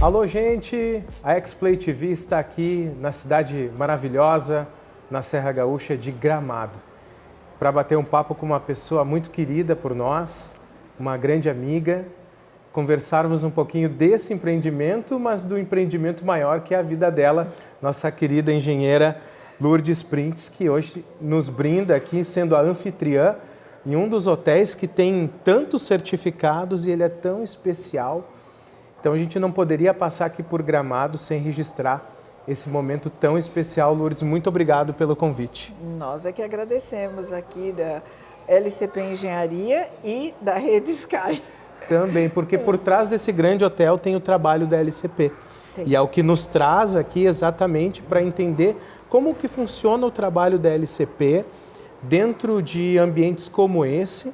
Alô, gente! A X-Play TV está aqui na cidade maravilhosa, na Serra Gaúcha de Gramado, para bater um papo com uma pessoa muito querida por nós, uma grande amiga, conversarmos um pouquinho desse empreendimento, mas do empreendimento maior que é a vida dela, nossa querida engenheira Lourdes Printes, que hoje nos brinda aqui, sendo a anfitriã em um dos hotéis que tem tantos certificados e ele é tão especial. Então a gente não poderia passar aqui por Gramado sem registrar esse momento tão especial. Lourdes, muito obrigado pelo convite. Nós é que agradecemos aqui da LCP Engenharia e da Rede Sky. Também, porque por trás desse grande hotel tem o trabalho da LCP. E é o que nos traz aqui exatamente para entender como que funciona o trabalho da LCP dentro de ambientes como esse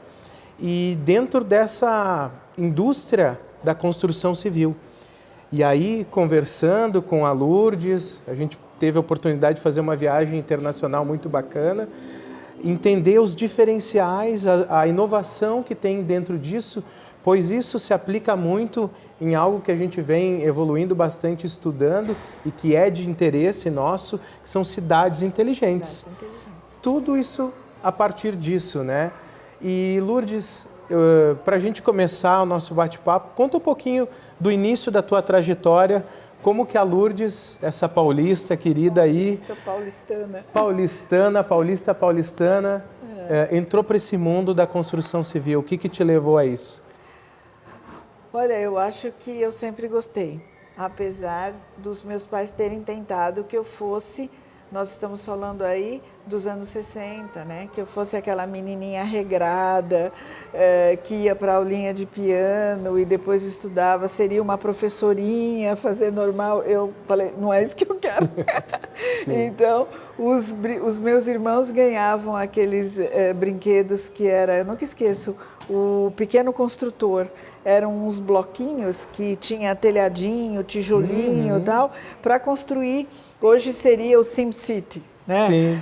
e dentro dessa indústria da construção civil. E aí, conversando com a Lourdes, a gente teve a oportunidade de fazer uma viagem internacional muito bacana, entender os diferenciais, a inovação que tem dentro disso, pois isso se aplica muito em algo que a gente vem evoluindo bastante, estudando e que é de interesse nosso, que são cidades inteligentes. Cidades inteligentes. Tudo isso a partir disso, né? E Lourdes, para a gente começar o nosso bate-papo, conta um pouquinho do início da tua trajetória, como que a Lourdes, essa paulista querida aí... Paulistana, entrou para esse mundo da construção civil. O que que te levou a isso? Olha, eu acho que eu sempre gostei, apesar dos meus pais terem tentado que eu fosse... Nós estamos falando aí dos anos 60, né? Que eu fosse aquela menininha regrada, que ia para a aulinha de piano e depois estudava, seria uma professorinha, fazer normal. Eu falei, não é isso que eu quero. Então, os meus irmãos ganhavam aqueles brinquedos que era, eu nunca esqueço, o Pequeno Construtor. Eram uns bloquinhos que tinha telhadinho, tijolinho e tal, para construir, hoje seria o SimCity, né? Sim.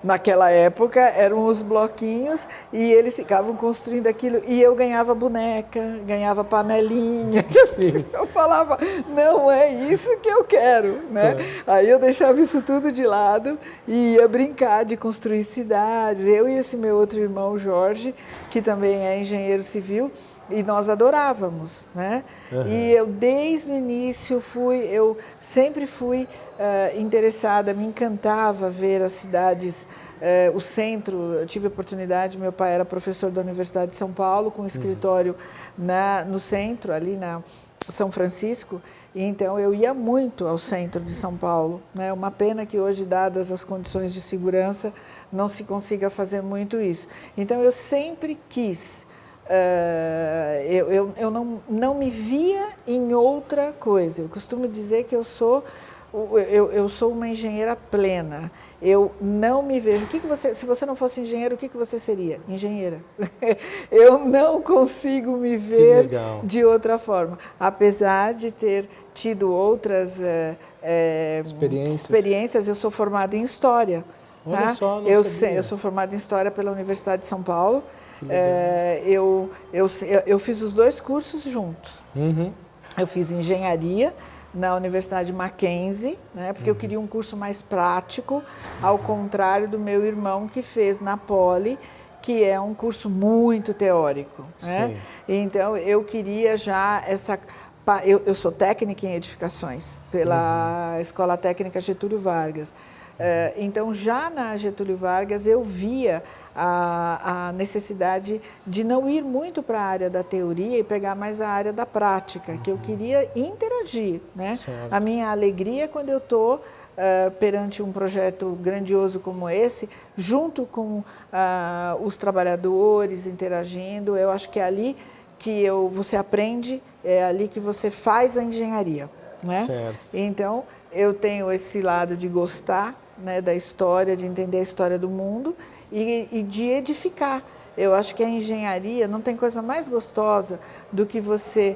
Naquela época eram os bloquinhos e eles ficavam construindo aquilo e eu ganhava boneca, ganhava panelinha. Sim. Eu falava, não é isso que eu quero, né? Aí eu deixava isso tudo de lado e ia brincar de construir cidades. Eu e esse meu outro irmão, Jorge, que também é engenheiro civil, e nós adorávamos, né? E eu, desde o início, eu sempre fui interessada, me encantava ver as cidades, o centro. Eu tive a oportunidade, meu pai era professor da Universidade de São Paulo, com escritório no centro, ali na São Francisco, e então eu ia muito ao centro de São Paulo, né? Uma pena que hoje, dadas as condições de segurança, não se consiga fazer muito isso. Então eu sempre quis... eu não me via em outra coisa. Eu costumo dizer que eu sou uma engenheira plena. Eu não me vejo. Se você não fosse engenheiro, o que você seria? Engenheira. Eu não consigo me ver de outra forma. Apesar de ter tido outras experiências, eu sou formada em História. Olha tá? só, Eu sou formada em História pela Universidade de São Paulo. Eu fiz os dois cursos juntos. Eu fiz engenharia na Universidade Mackenzie, né, porque eu queria um curso mais prático, ao contrário do meu irmão que fez na Poli, que é um curso muito teórico. Né? Então eu queria já essa... Eu sou técnica em edificações pela Escola Técnica Getúlio Vargas. Então já na Getúlio Vargas eu via a necessidade de não ir muito para a área da teoria e pegar mais a área da prática, que eu queria interagir, né? A minha alegria quando eu estou perante um projeto grandioso como esse, junto com os trabalhadores, interagindo, eu acho que é ali que você aprende, é ali que você faz a engenharia, né? Certo. Então, eu tenho esse lado de gostar, né, da história, de entender a história do mundo e de edificar. Eu acho que a engenharia não tem coisa mais gostosa do que você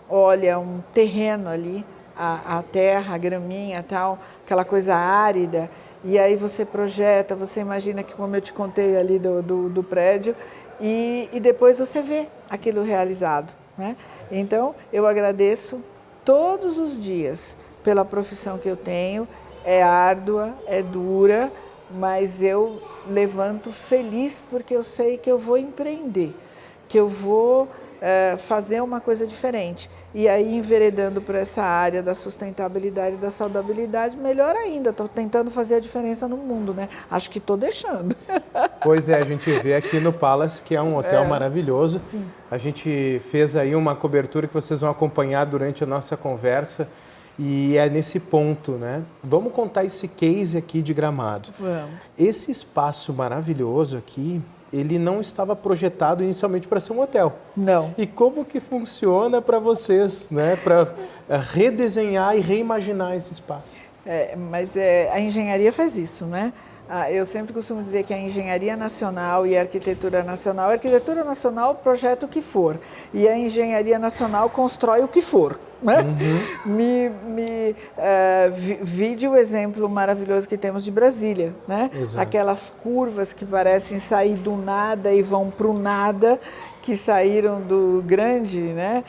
olha um terreno ali, a terra, a graminha, tal, aquela coisa árida, e aí você projeta, você imagina que, como eu te contei ali do prédio, e depois você vê aquilo realizado, né? Então, eu agradeço todos os dias pela profissão que eu tenho. É árdua, é dura, mas eu levanto feliz porque eu sei que eu vou empreender, que eu vou fazer uma coisa diferente. E aí, enveredando por essa área da sustentabilidade e da saudabilidade, melhor ainda, estou tentando fazer a diferença no mundo, né? Acho que estou deixando. Pois é, a gente vê aqui no Palace, que é um hotel maravilhoso. Sim. A gente fez aí uma cobertura que vocês vão acompanhar durante a nossa conversa. E é nesse ponto, né? Vamos contar esse case aqui de Gramado. Vamos. Esse espaço maravilhoso aqui, ele não estava projetado inicialmente para ser um hotel. Não. E como que funciona para vocês, né? Para redesenhar e reimaginar esse espaço? Mas a engenharia faz isso, né? Eu sempre costumo dizer que a engenharia nacional e a arquitetura nacional projeta o que for, e a engenharia nacional constrói o que for. Né? Vide o exemplo maravilhoso que temos de Brasília, né? Aquelas curvas que parecem sair do nada e vão para o nada, que saíram do grande, né?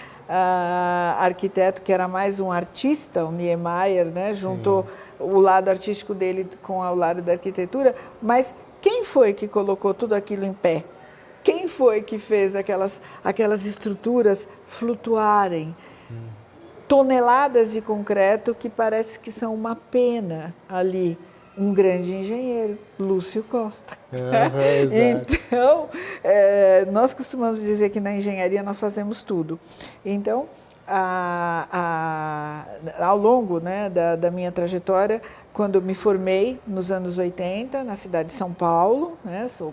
Arquiteto que era mais um artista, o Niemeyer, né? Juntou o lado artístico dele com o lado da arquitetura, mas quem foi que colocou tudo aquilo em pé? Quem foi que fez aquelas estruturas flutuarem? Toneladas de concreto que parece que são uma pena ali. Um grande engenheiro, Lúcio Costa. Então, nós costumamos dizer que na engenharia nós fazemos tudo. Então, ao longo, né, da minha trajetória, quando eu me formei nos anos 80, na cidade de São Paulo, né, sou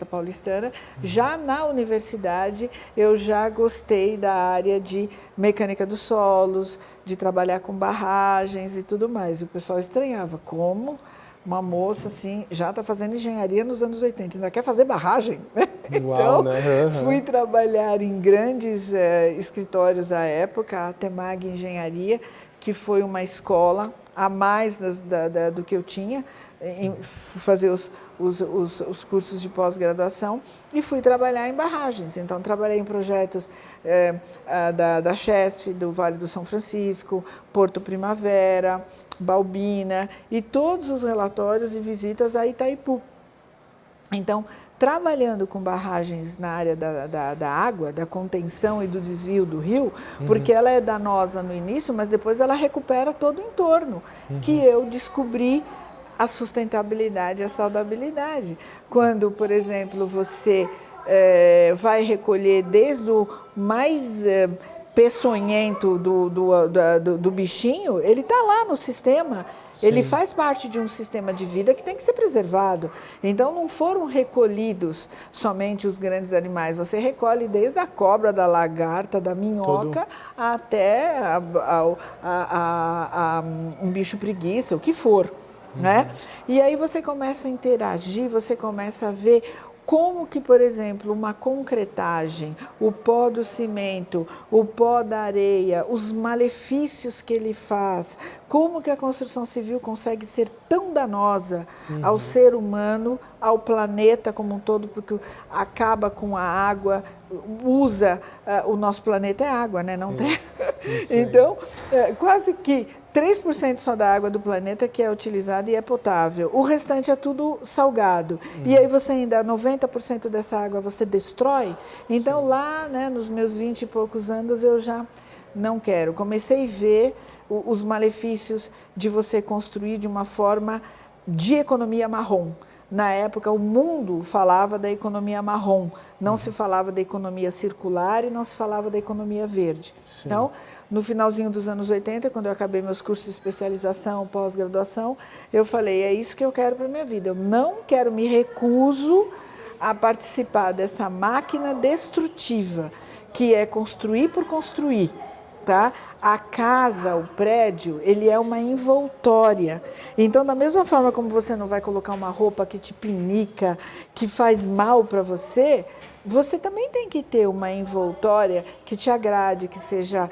paulistana, já na universidade eu já gostei da área de mecânica dos solos, de trabalhar com barragens e tudo mais. E o pessoal estranhava, como uma moça assim, já está fazendo engenharia nos anos 80, ainda quer fazer barragem? Então, fui trabalhar em grandes escritórios à época, a Temag Engenharia, que foi uma escola a mais do que eu tinha, fazer os cursos de pós-graduação, e fui trabalhar em barragens. Então, trabalhei em projetos da Chesf, do Vale do São Francisco, Porto Primavera, Balbina, e todos os relatórios e visitas a Itaipu. Então, trabalhando com barragens na área da água, da contenção e do desvio do rio, porque ela é danosa no início, mas depois ela recupera todo o entorno, que eu descobri a sustentabilidade e a saudabilidade. Quando, por exemplo, você vai recolher desde o mais peçonhento do bichinho, ele está lá no sistema. Sim. Ele faz parte de um sistema de vida que tem que ser preservado. Então, não foram recolhidos somente os grandes animais. Você recolhe desde a cobra, da lagarta, da minhoca, até um bicho preguiça, o que for. Né? E aí você começa a interagir, você começa a ver como que, por exemplo, uma concretagem, o pó do cimento, o pó da areia, os malefícios que ele faz, como que a construção civil consegue ser tão danosa ao ser humano, ao planeta como um todo, porque acaba com a água, usa, o nosso planeta é água, né? Não tem. Então, quase que 3% só da água do planeta que é utilizada e é potável. O restante é tudo salgado. E aí você ainda, 90% dessa água você destrói. Então lá, né, nos meus 20 e poucos anos, eu já não quero. Comecei a ver os malefícios de você construir de uma forma de economia marrom. Na época, o mundo falava da economia marrom. Não se falava da economia circular e não se falava da economia verde. Sim. Então, no finalzinho dos anos 80, quando eu acabei meus cursos de especialização, pós-graduação, eu falei, é isso que eu quero para a minha vida. Eu não quero, me recuso a participar dessa máquina destrutiva, que é construir por construir. Tá? A casa, o prédio, ele é uma envoltória. Então, da mesma forma como você não vai colocar uma roupa que te pinica, que faz mal para você, você também tem que ter uma envoltória que te agrade, que seja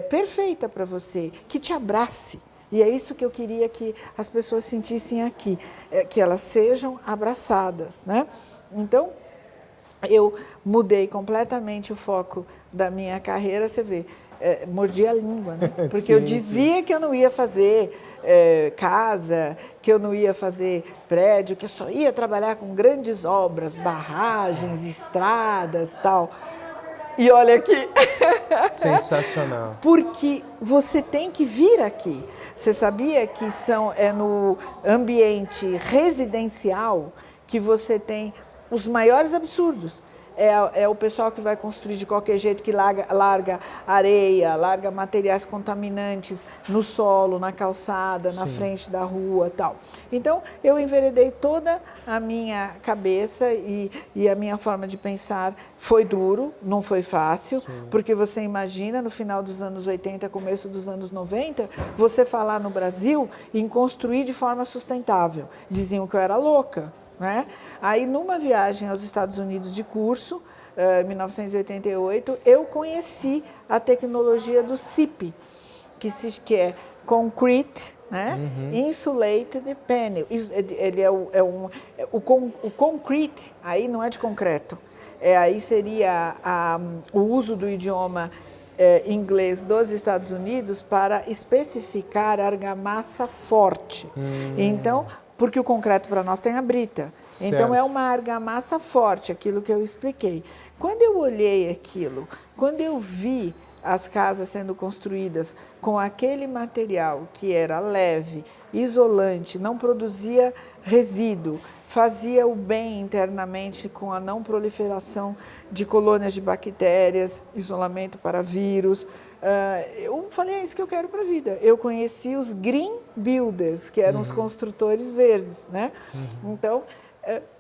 perfeita para você, que te abrace. E é isso que eu queria que as pessoas sentissem aqui, que elas sejam abraçadas, né? Então, eu mudei completamente o foco da minha carreira, você vê. mordia a língua, né? Porque Sim, eu dizia que eu não ia fazer casa, que eu não ia fazer prédio, que eu só ia trabalhar com grandes obras, barragens, estradas, tal. E olha aqui. Sensacional. Porque você tem que vir aqui. Você sabia que é no ambiente residencial que você tem os maiores absurdos? É o pessoal que vai construir de qualquer jeito, que larga areia, larga materiais contaminantes no solo, na calçada, na frente da rua, tal. Então, eu enveredei toda a minha cabeça e a minha forma de pensar. Foi duro, não foi fácil, porque você imagina, no final dos anos 80, começo dos anos 90, você falar no Brasil em construir de forma sustentável. Diziam que eu era louca. Né? Aí, numa viagem aos Estados Unidos de curso, em 1988, eu conheci a tecnologia do CIP, que é Concrete, né? Insulated Panel. Ele o concrete, aí não é de concreto, aí seria o uso do idioma inglês dos Estados Unidos para especificar argamassa forte. Então, porque o concreto para nós tem a brita. Certo. Então, é uma argamassa forte, aquilo que eu expliquei. Quando eu olhei aquilo, quando eu vi as casas sendo construídas com aquele material que era leve, isolante, não produzia resíduo, fazia o bem internamente com a não proliferação de colônias de bactérias, isolamento para vírus, eu falei, é isso que eu quero para a vida. Eu conheci os Green Builders, que eram os construtores verdes, né? Então,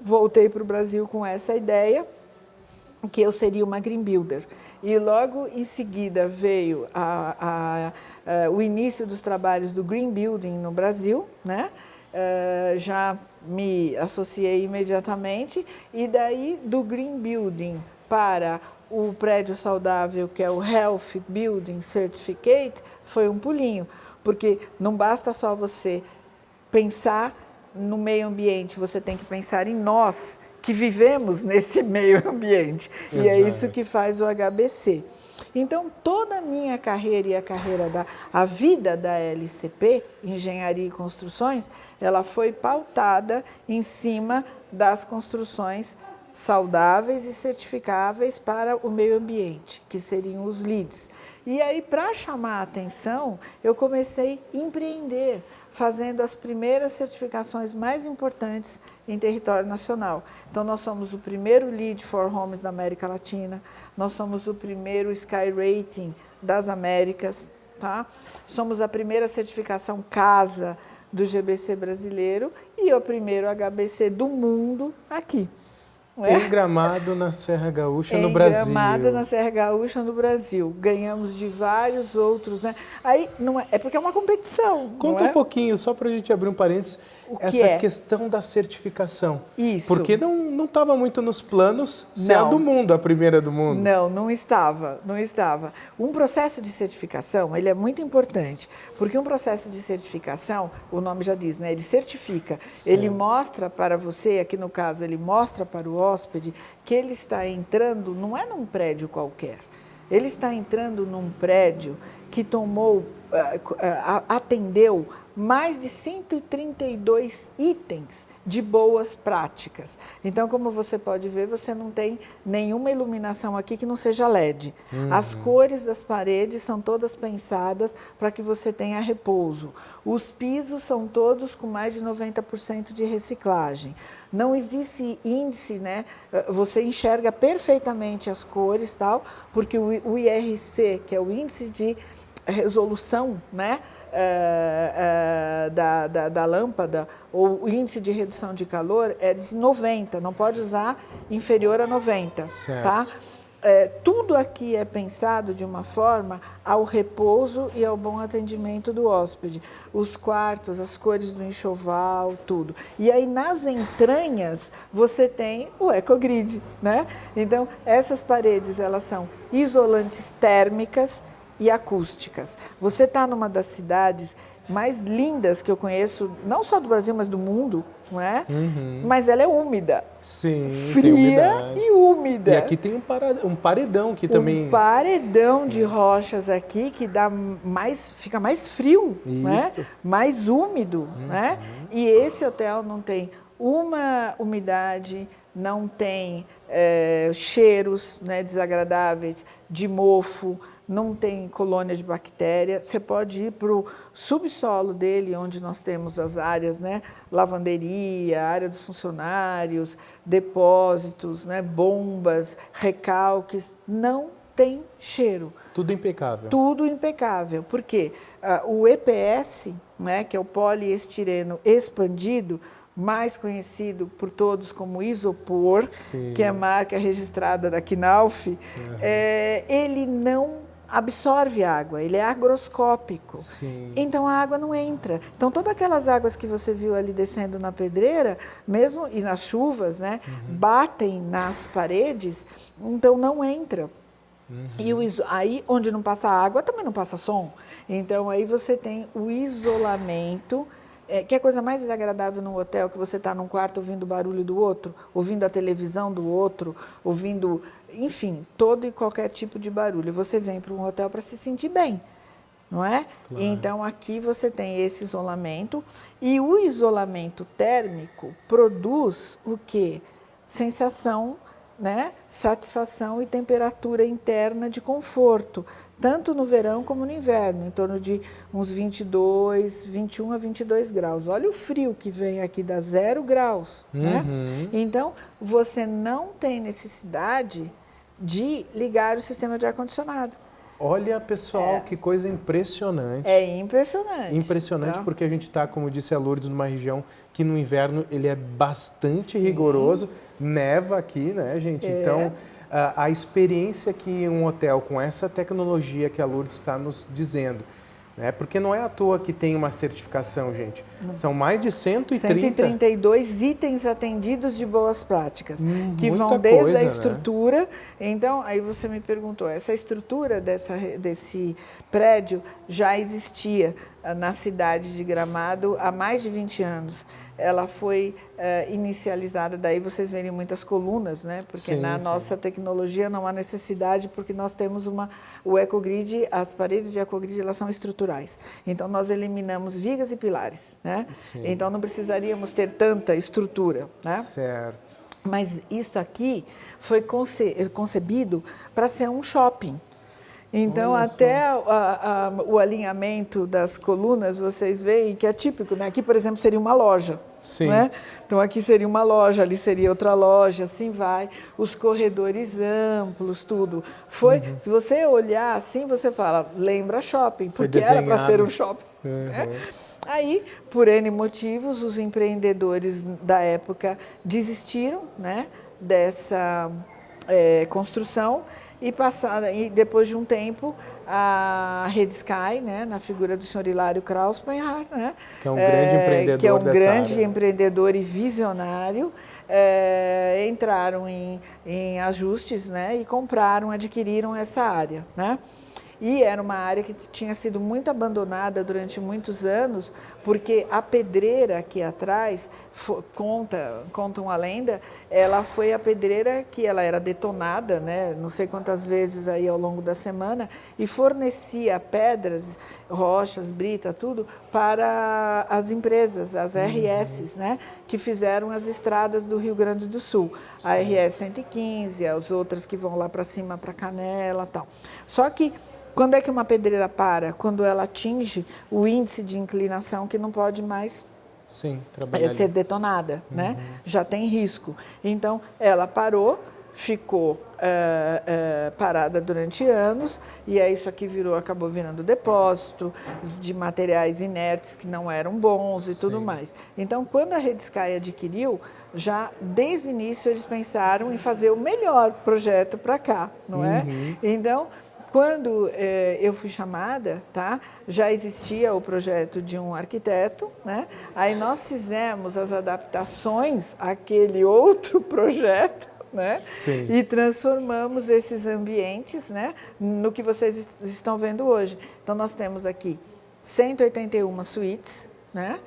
voltei para o Brasil com essa ideia, que eu seria uma Green Builder. E logo em seguida veio o início dos trabalhos do Green Building no Brasil, né? Já me associei imediatamente, e daí do Green Building para o prédio saudável, que é o Health Building Certificate, foi um pulinho, porque não basta só você pensar no meio ambiente, você tem que pensar em nós, que vivemos nesse meio ambiente. Exato. E é isso que faz o HBC. Então, toda a minha carreira e a vida da LCP, Engenharia e Construções, ela foi pautada em cima das construções saudáveis e certificáveis para o meio ambiente, que seriam os LEEDs. E aí, para chamar a atenção, eu comecei a empreender, fazendo as primeiras certificações mais importantes em território nacional. Então, nós somos o primeiro LEED for Homes da América Latina, nós somos o primeiro Sky Rating das Américas, tá? Somos a primeira certificação casa do GBC brasileiro e o primeiro HBC do mundo aqui. Em Gramado, na Serra Gaúcha, no Brasil. Em Gramado, na Serra Gaúcha, no Brasil. Ganhamos de vários outros, né? Aí, não é porque é uma competição. Conta um pouquinho, só para a gente abrir um parênteses, essa questão da certificação. Isso. Porque não estava muito nos planos ser a do mundo, a primeira do mundo. Não estava. Um processo de certificação, ele é muito importante, porque um processo de certificação, o nome já diz, né? Ele certifica, certo. Ele mostra para você, aqui no caso, ele mostra para o hóspede que ele está entrando, não é num prédio qualquer, ele está entrando num prédio que atendeu mais de 132 itens de boas práticas. Então, como você pode ver, você não tem nenhuma iluminação aqui que não seja LED. As cores das paredes são todas pensadas para que você tenha repouso. Os pisos são todos com mais de 90% de reciclagem. Não existe índice, né? Você enxerga perfeitamente as cores, tal, porque o IRC, que é o índice de resolução, né? Da lâmpada, ou o índice de redução de calor é de 90, não pode usar inferior a 90, certo. Tá? Tudo aqui é pensado de uma forma ao repouso e ao bom atendimento do hóspede. Os quartos, as cores do enxoval, tudo. E aí, nas entranhas, você tem o EcoGrid, né? Então, essas paredes, elas são isolantes térmicas e acústicas. Você está numa das cidades mais lindas que eu conheço, não só do Brasil, mas do mundo, não é? Mas ela é úmida. Sim, fria e úmida. E aqui tem um paredão que também... Um paredão de rochas aqui que fica mais frio, né? Mais úmido. Né? E esse hotel não tem uma umidade, não tem cheiros, né, desagradáveis, de mofo, não tem colônia de bactéria. Você pode ir para o subsolo dele, onde nós temos as áreas, né, lavanderia, área dos funcionários, depósitos, né, bombas, recalques. Não tem cheiro. Tudo impecável. Tudo impecável. Por quê? O EPS, né, que é o poliestireno expandido, mais conhecido por todos como isopor, sim, que é a marca registrada da Knauf, ele não absorve água, ele é agroscópico. Sim. Então a água não entra. Então todas aquelas águas que você viu ali descendo na pedreira, mesmo e nas chuvas, né, batem nas paredes, então não entra. E aí onde não passa água também não passa som. Então aí você tem o isolamento. Que é a coisa mais desagradável num hotel, que você está num quarto ouvindo o barulho do outro, ouvindo a televisão do outro, ouvindo, enfim, todo e qualquer tipo de barulho. Você vem para um hotel para se sentir bem, não é? Claro. Então, aqui você tem esse isolamento, e o isolamento térmico produz o quê? Sensação, né? Satisfação e temperatura interna de conforto, tanto no verão como no inverno, em torno de uns 21 a 22 graus. Olha o frio que vem aqui, dá 0 graus. Né? Então, você não tem necessidade de ligar o sistema de ar-condicionado. Olha, pessoal, que coisa impressionante. É impressionante. Impressionante, porque a gente está, como disse a Lourdes, numa região que no inverno ele é bastante rigoroso. Neva aqui, né, gente? Então, a experiência que um hotel com essa tecnologia que a Lourdes está nos dizendo, né? Porque não é à toa que tem uma certificação, gente. São mais de 132 itens atendidos de boas práticas, que vão desde a estrutura. Né? Então, aí você me perguntou, essa estrutura desse prédio já existia na cidade de Gramado há mais de 20 anos. Ela foi inicializada, daí vocês verem muitas colunas, né? Porque na nossa tecnologia não há necessidade, porque nós temos o EcoGrid, as paredes de EcoGrid, elas são estruturais. Então, nós eliminamos vigas e pilares, né? Então, não precisaríamos ter tanta estrutura, né? Certo. Mas isso aqui foi concebido para ser um shopping. Então, olha até o alinhamento das colunas, vocês veem que é típico, né? Aqui, por exemplo, seria uma loja. Sim. Né? Então, aqui seria uma loja, ali seria outra loja, assim vai. Os corredores amplos, tudo. Se você olhar assim, você fala, lembra shopping, porque era para ser um shopping. Né? Aí, por N motivos, os empreendedores da época desistiram, né, dessa construção. E depois de um tempo, a Rede Sky, né, na figura do senhor Hilário Krauspenhar, né, que é um grande empreendedor que é um dessa grande área. Empreendedor e visionário, entraram em ajustes, né, e adquiriram essa área. Né? E era uma área que tinha sido muito abandonada durante muitos anos, porque a pedreira aqui atrás, contam a lenda, ela foi a pedreira que ela era detonada, né, não sei quantas vezes aí ao longo da semana, e fornecia pedras, rochas, brita, tudo, para as empresas, as RS, né, que fizeram as estradas do Rio Grande do Sul. A RS 115, as outras que vão lá para cima, para Canela e tal. Só que quando é que uma pedreira para? Quando ela atinge o índice de inclinação que não pode mais ser detonada, né? Já tem risco. Então, ela parou, ficou parada durante anos, e aí isso aqui acabou virando depósito de materiais inertes que não eram bons e tudo mais. Então, quando a Rede Sky adquiriu, já desde o início eles pensaram em fazer o melhor projeto para cá, não é? Então, quando eu fui chamada, tá, já existia o projeto de um arquiteto, né? Aí nós fizemos as adaptações àquele outro projeto, né? E transformamos esses ambientes, né, no que vocês estão vendo hoje. Então, nós temos aqui 181 suítes, né?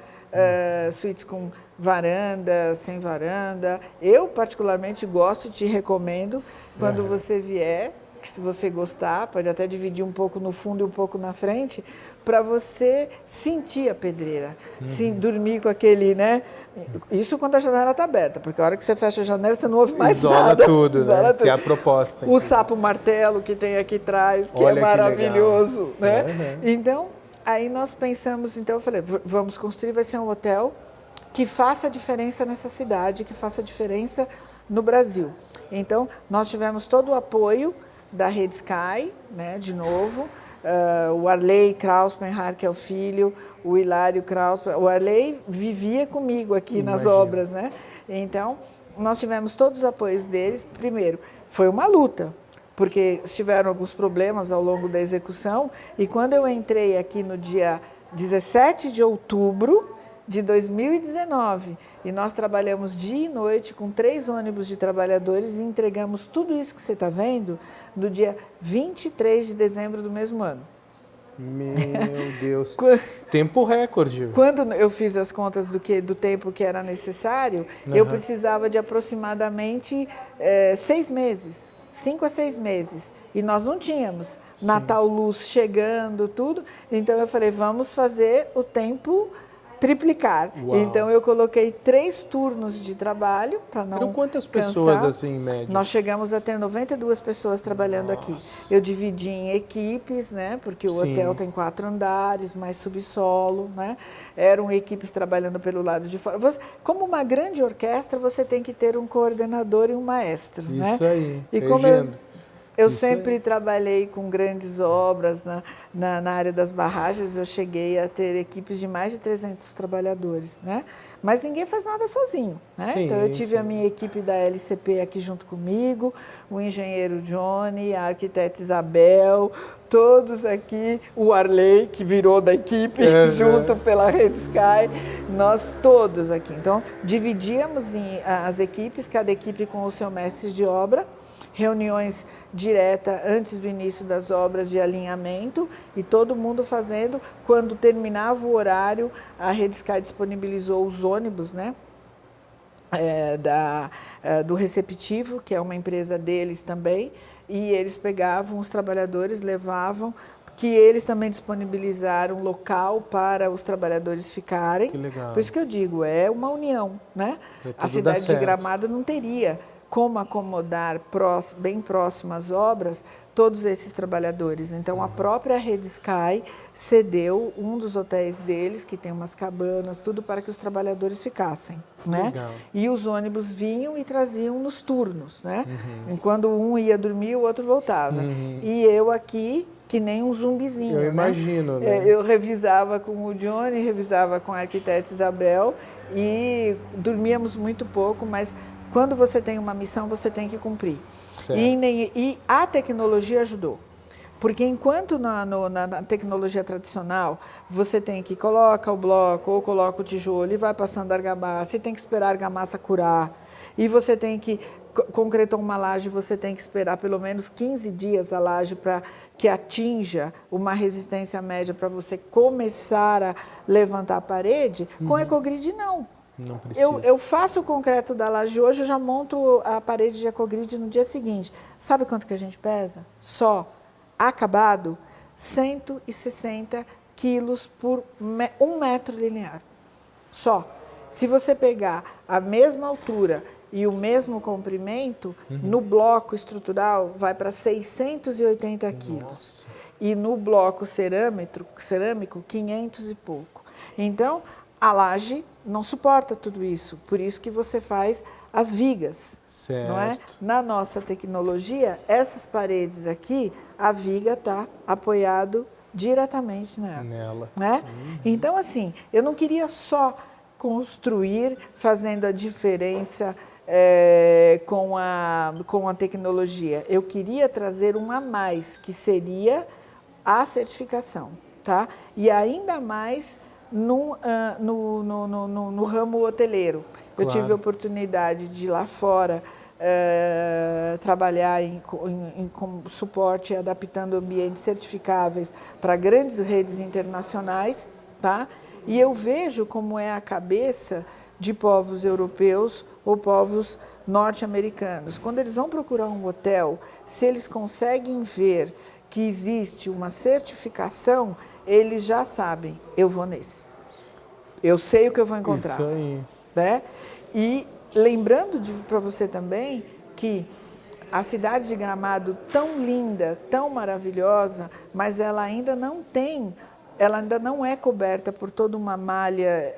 Suítes com varanda, sem varanda. Eu, particularmente, gosto, te recomendo, quando você vier, que se você gostar, pode até dividir um pouco no fundo e um pouco na frente, para você sentir a pedreira, dormir com aquele, né? Isso quando a janela está aberta, porque a hora que você fecha a janela, você não ouve mais nada. Tudo, Isola tudo, que é a proposta. O sapo martelo que tem aqui atrás, que é maravilhoso, né? Então, aí nós pensamos, então eu falei, vamos construir, vai ser um hotel que faça a diferença nessa cidade, que faça a diferença no Brasil. Então, nós tivemos todo o apoio da Rede Sky, né, de novo, o Arley Krauspenhar, que é o filho, o Hilário Krauspenhar. O Arley vivia comigo aqui nas obras, né? Então, nós tivemos todos os apoios deles. Primeiro, foi uma luta, porque tiveram alguns problemas ao longo da execução, e quando eu entrei aqui no dia 17 de outubro de 2019, e nós trabalhamos dia e noite com 3 ônibus de trabalhadores e entregamos tudo isso que você está vendo no dia 23 de dezembro do mesmo ano. Meu Deus, tempo recorde. Quando eu fiz as contas do tempo que era necessário, eu precisava de aproximadamente 6 meses. 5 a 6 meses, e nós não tínhamos. Sim. Natal Luz chegando, tudo. Então eu falei, vamos fazer o tempo triplicar. Uau. Então eu coloquei 3 turnos de trabalho para não Eram quantas cansar. Pessoas assim em média? Nós chegamos a ter 92 pessoas trabalhando aqui. Eu dividi em equipes, né? Porque o hotel tem 4 andares, mais subsolo, né? Eram equipes trabalhando pelo lado de fora. como uma grande orquestra, você tem que ter um coordenador e um maestro, né? Isso aí. E como eu sempre trabalhei com grandes obras na área das barragens, eu cheguei a ter equipes de mais de 300 trabalhadores, né? Mas ninguém faz nada sozinho, né? Sim, então eu tive a minha equipe da LCP aqui junto comigo, o engenheiro Johnny, a arquiteta Isabel, todos aqui, o Arley, que virou da equipe junto pela Rede Sky, nós todos aqui. Então, dividíamos as equipes, cada equipe com o seu mestre de obra, reuniões diretas antes do início das obras de alinhamento e todo mundo fazendo. Quando terminava o horário, a Rede Sky disponibilizou os ônibus, né? Do Receptivo, que é uma empresa deles também, e eles pegavam os trabalhadores, levavam, que eles também disponibilizaram local para os trabalhadores ficarem. Que legal. Por isso que eu digo, é uma união, né? A cidade de Gramado não teria como acomodar bem próximas obras todos esses trabalhadores. Então, a própria Rede Sky cedeu um dos hotéis deles, que tem umas cabanas, tudo para que os trabalhadores ficassem, né? Legal. E os ônibus vinham e traziam nos turnos, né? Enquanto um ia dormir, o outro voltava. E eu aqui, que nem um zumbizinho, eu imagino, né? Eu revisava com o Johnny, revisava com a arquiteta Isabel e dormíamos muito pouco, mas quando você tem uma missão, você tem que cumprir. E a tecnologia ajudou. Porque enquanto na tecnologia tradicional, você tem que coloca o bloco ou coloca o tijolo e vai passando a argamassa, você tem que esperar a argamassa curar, e você tem que concretar uma laje, você tem que esperar pelo menos 15 dias a laje para que atinja uma resistência média para você começar a levantar a parede. Com Ecogrid, não. Não precisa. Eu faço o concreto da laje hoje, eu já monto a parede de Ecogrid no dia seguinte. Sabe quanto que a gente pesa? Só, acabado, 160 quilos por 1 metro linear. Só. Se você pegar a mesma altura e o mesmo comprimento, no bloco estrutural vai para 680 quilos. Nossa. E no bloco cerâmico, 500 e pouco. Então, a laje não suporta tudo isso, por isso que você faz as vigas, certo. Não é? Na nossa tecnologia, essas paredes aqui, a viga está apoiado diretamente nela. Né? Então, assim, eu não queria só construir fazendo a diferença com a tecnologia. Eu queria trazer um a mais, que seria a certificação, tá? E ainda mais no ramo hoteleiro. Claro. Eu tive a oportunidade de ir lá fora trabalhar com suporte, adaptando ambientes certificáveis para grandes redes internacionais, tá? E eu vejo como é a cabeça de povos europeus ou povos norte-americanos. Quando eles vão procurar um hotel, se eles conseguem ver que existe uma certificação, eles já sabem, eu vou nesse. Eu sei o que eu vou encontrar. Isso aí. Né? E lembrando para você também que a cidade de Gramado, tão linda, tão maravilhosa, mas ela ainda não é coberta por toda uma malha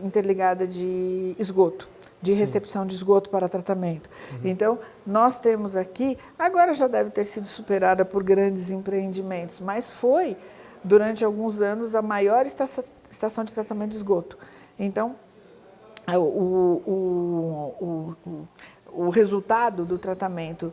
interligada de esgoto, de recepção de esgoto para tratamento. Então, nós temos aqui, agora já deve ter sido superada por grandes empreendimentos, mas foi, durante alguns anos, a maior estação de tratamento de esgoto. Então, o resultado do tratamento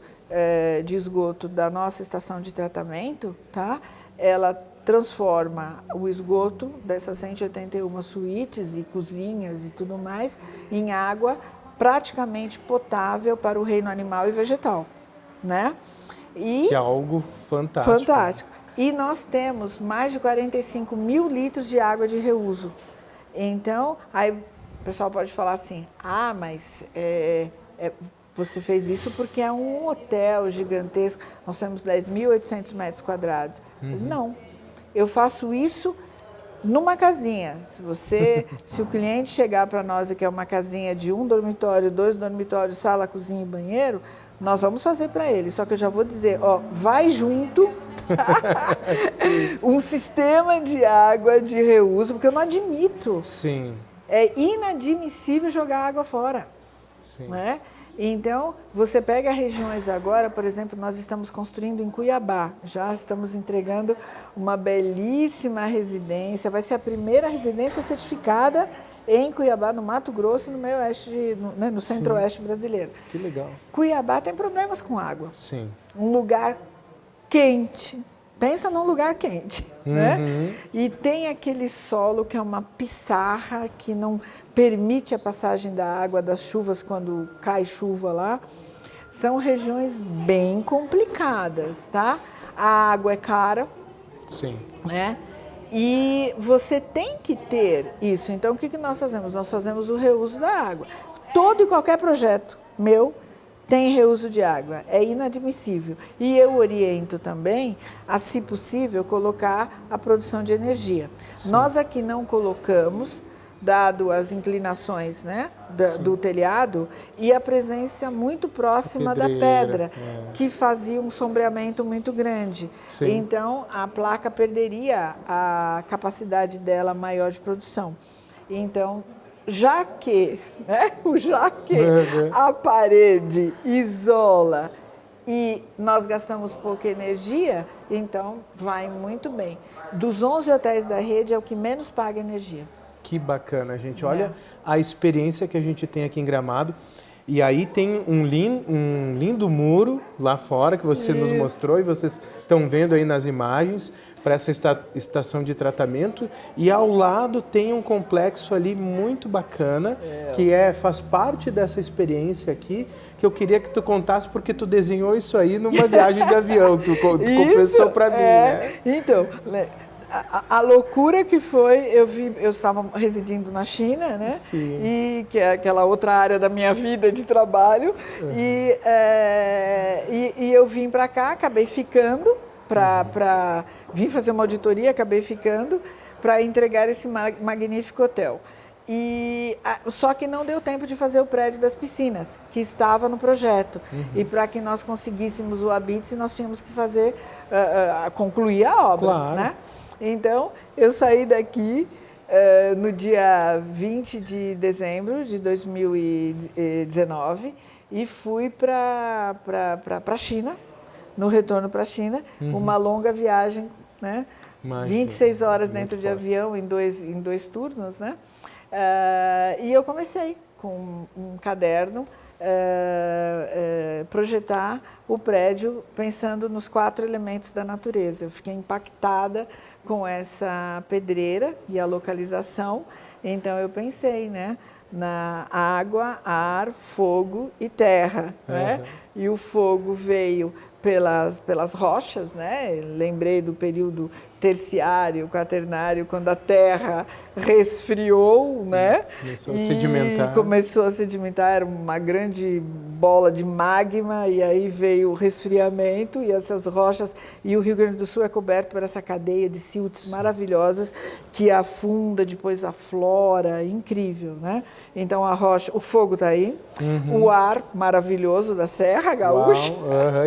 de esgoto da nossa estação de tratamento, tá? Ela transforma o esgoto dessas 181 suítes e cozinhas e tudo mais em água praticamente potável para o reino animal e vegetal, né? Que é algo fantástico. Fantástico. E nós temos mais de 45 mil litros de água de reuso. Então, aí o pessoal pode falar assim, mas você fez isso porque é um hotel gigantesco, nós temos 10.800 metros quadrados. Não, eu faço isso numa casinha. Se o cliente chegar para nós e quer uma casinha de 1 dormitório, 2 dormitórios, sala, cozinha e banheiro, nós vamos fazer para ele. Só que eu já vou dizer, vai junto um sistema de água de reuso, porque eu não admito. Sim. É inadmissível jogar água fora. Sim. Né? Então, você pega regiões agora, por exemplo, nós estamos construindo em Cuiabá, já estamos entregando uma belíssima residência, vai ser a primeira residência certificada em Cuiabá, no Mato Grosso, no meio oeste, no centro-oeste brasileiro. Que legal. Cuiabá tem problemas com água. Sim. Um lugar quente. Pensa num lugar quente, né? E tem aquele solo que é uma pissarra que não permite a passagem da água das chuvas quando cai chuva lá. São regiões bem complicadas, tá? A água é cara. Sim. Né? E você tem que ter isso. Então, o que nós fazemos? Nós fazemos o reuso da água. Todo e qualquer projeto meu tem reuso de água, é inadmissível. E eu oriento também a, se possível, colocar a produção de energia. Sim. Nós aqui não colocamos, dado as inclinações, né, do telhado e a presença muito próxima da pedra, que fazia um sombreamento muito grande. Sim. Então, a placa perderia a capacidade dela maior de produção. Então, já que a parede isola e nós gastamos pouca energia, então vai muito bem. Dos 11 hotéis da rede é o que menos paga energia. Que bacana, gente. Olha a experiência que a gente tem aqui em Gramado. E aí tem um lindo muro lá fora que você nos mostrou e vocês estão vendo aí nas imagens para essa estação de tratamento. E ao lado tem um complexo ali muito bacana que faz parte dessa experiência aqui, que eu queria que tu contasse porque tu desenhou isso aí numa viagem de avião. Tu confessou para mim, né? Então, a loucura que foi, eu estava residindo na China, né? Sim. E que é aquela outra área da minha vida de trabalho, e eu vim para cá, acabei ficando, vim fazer uma auditoria, acabei ficando para entregar esse magnífico hotel. Só que não deu tempo de fazer o prédio das piscinas, que estava no projeto. E para que nós conseguíssemos o Habite, nós tínhamos que concluir a obra. Claro. Né? Então, eu saí daqui no dia 20 de dezembro de 2019 e fui para a China, no retorno para a China, uma longa viagem, né? 26 horas dentro de avião, em dois turnos, né? E eu comecei com um caderno, projetar o prédio pensando nos 4 elementos da natureza. Eu fiquei impactada com essa pedreira e a localização, então eu pensei, né, na água, ar, fogo e terra, né? E o fogo veio pelas rochas, né? Lembrei do período terciário, quaternário, quando a terra resfriou, né? Começou a sedimentar. Começou a sedimentar, era uma grande bola de magma, e aí veio o resfriamento e essas rochas, e o Rio Grande do Sul é coberto por essa cadeia de siltes maravilhosas que afunda, depois aflora, incrível, né? Então a rocha, o fogo está aí, o ar maravilhoso da Serra Gaúcha.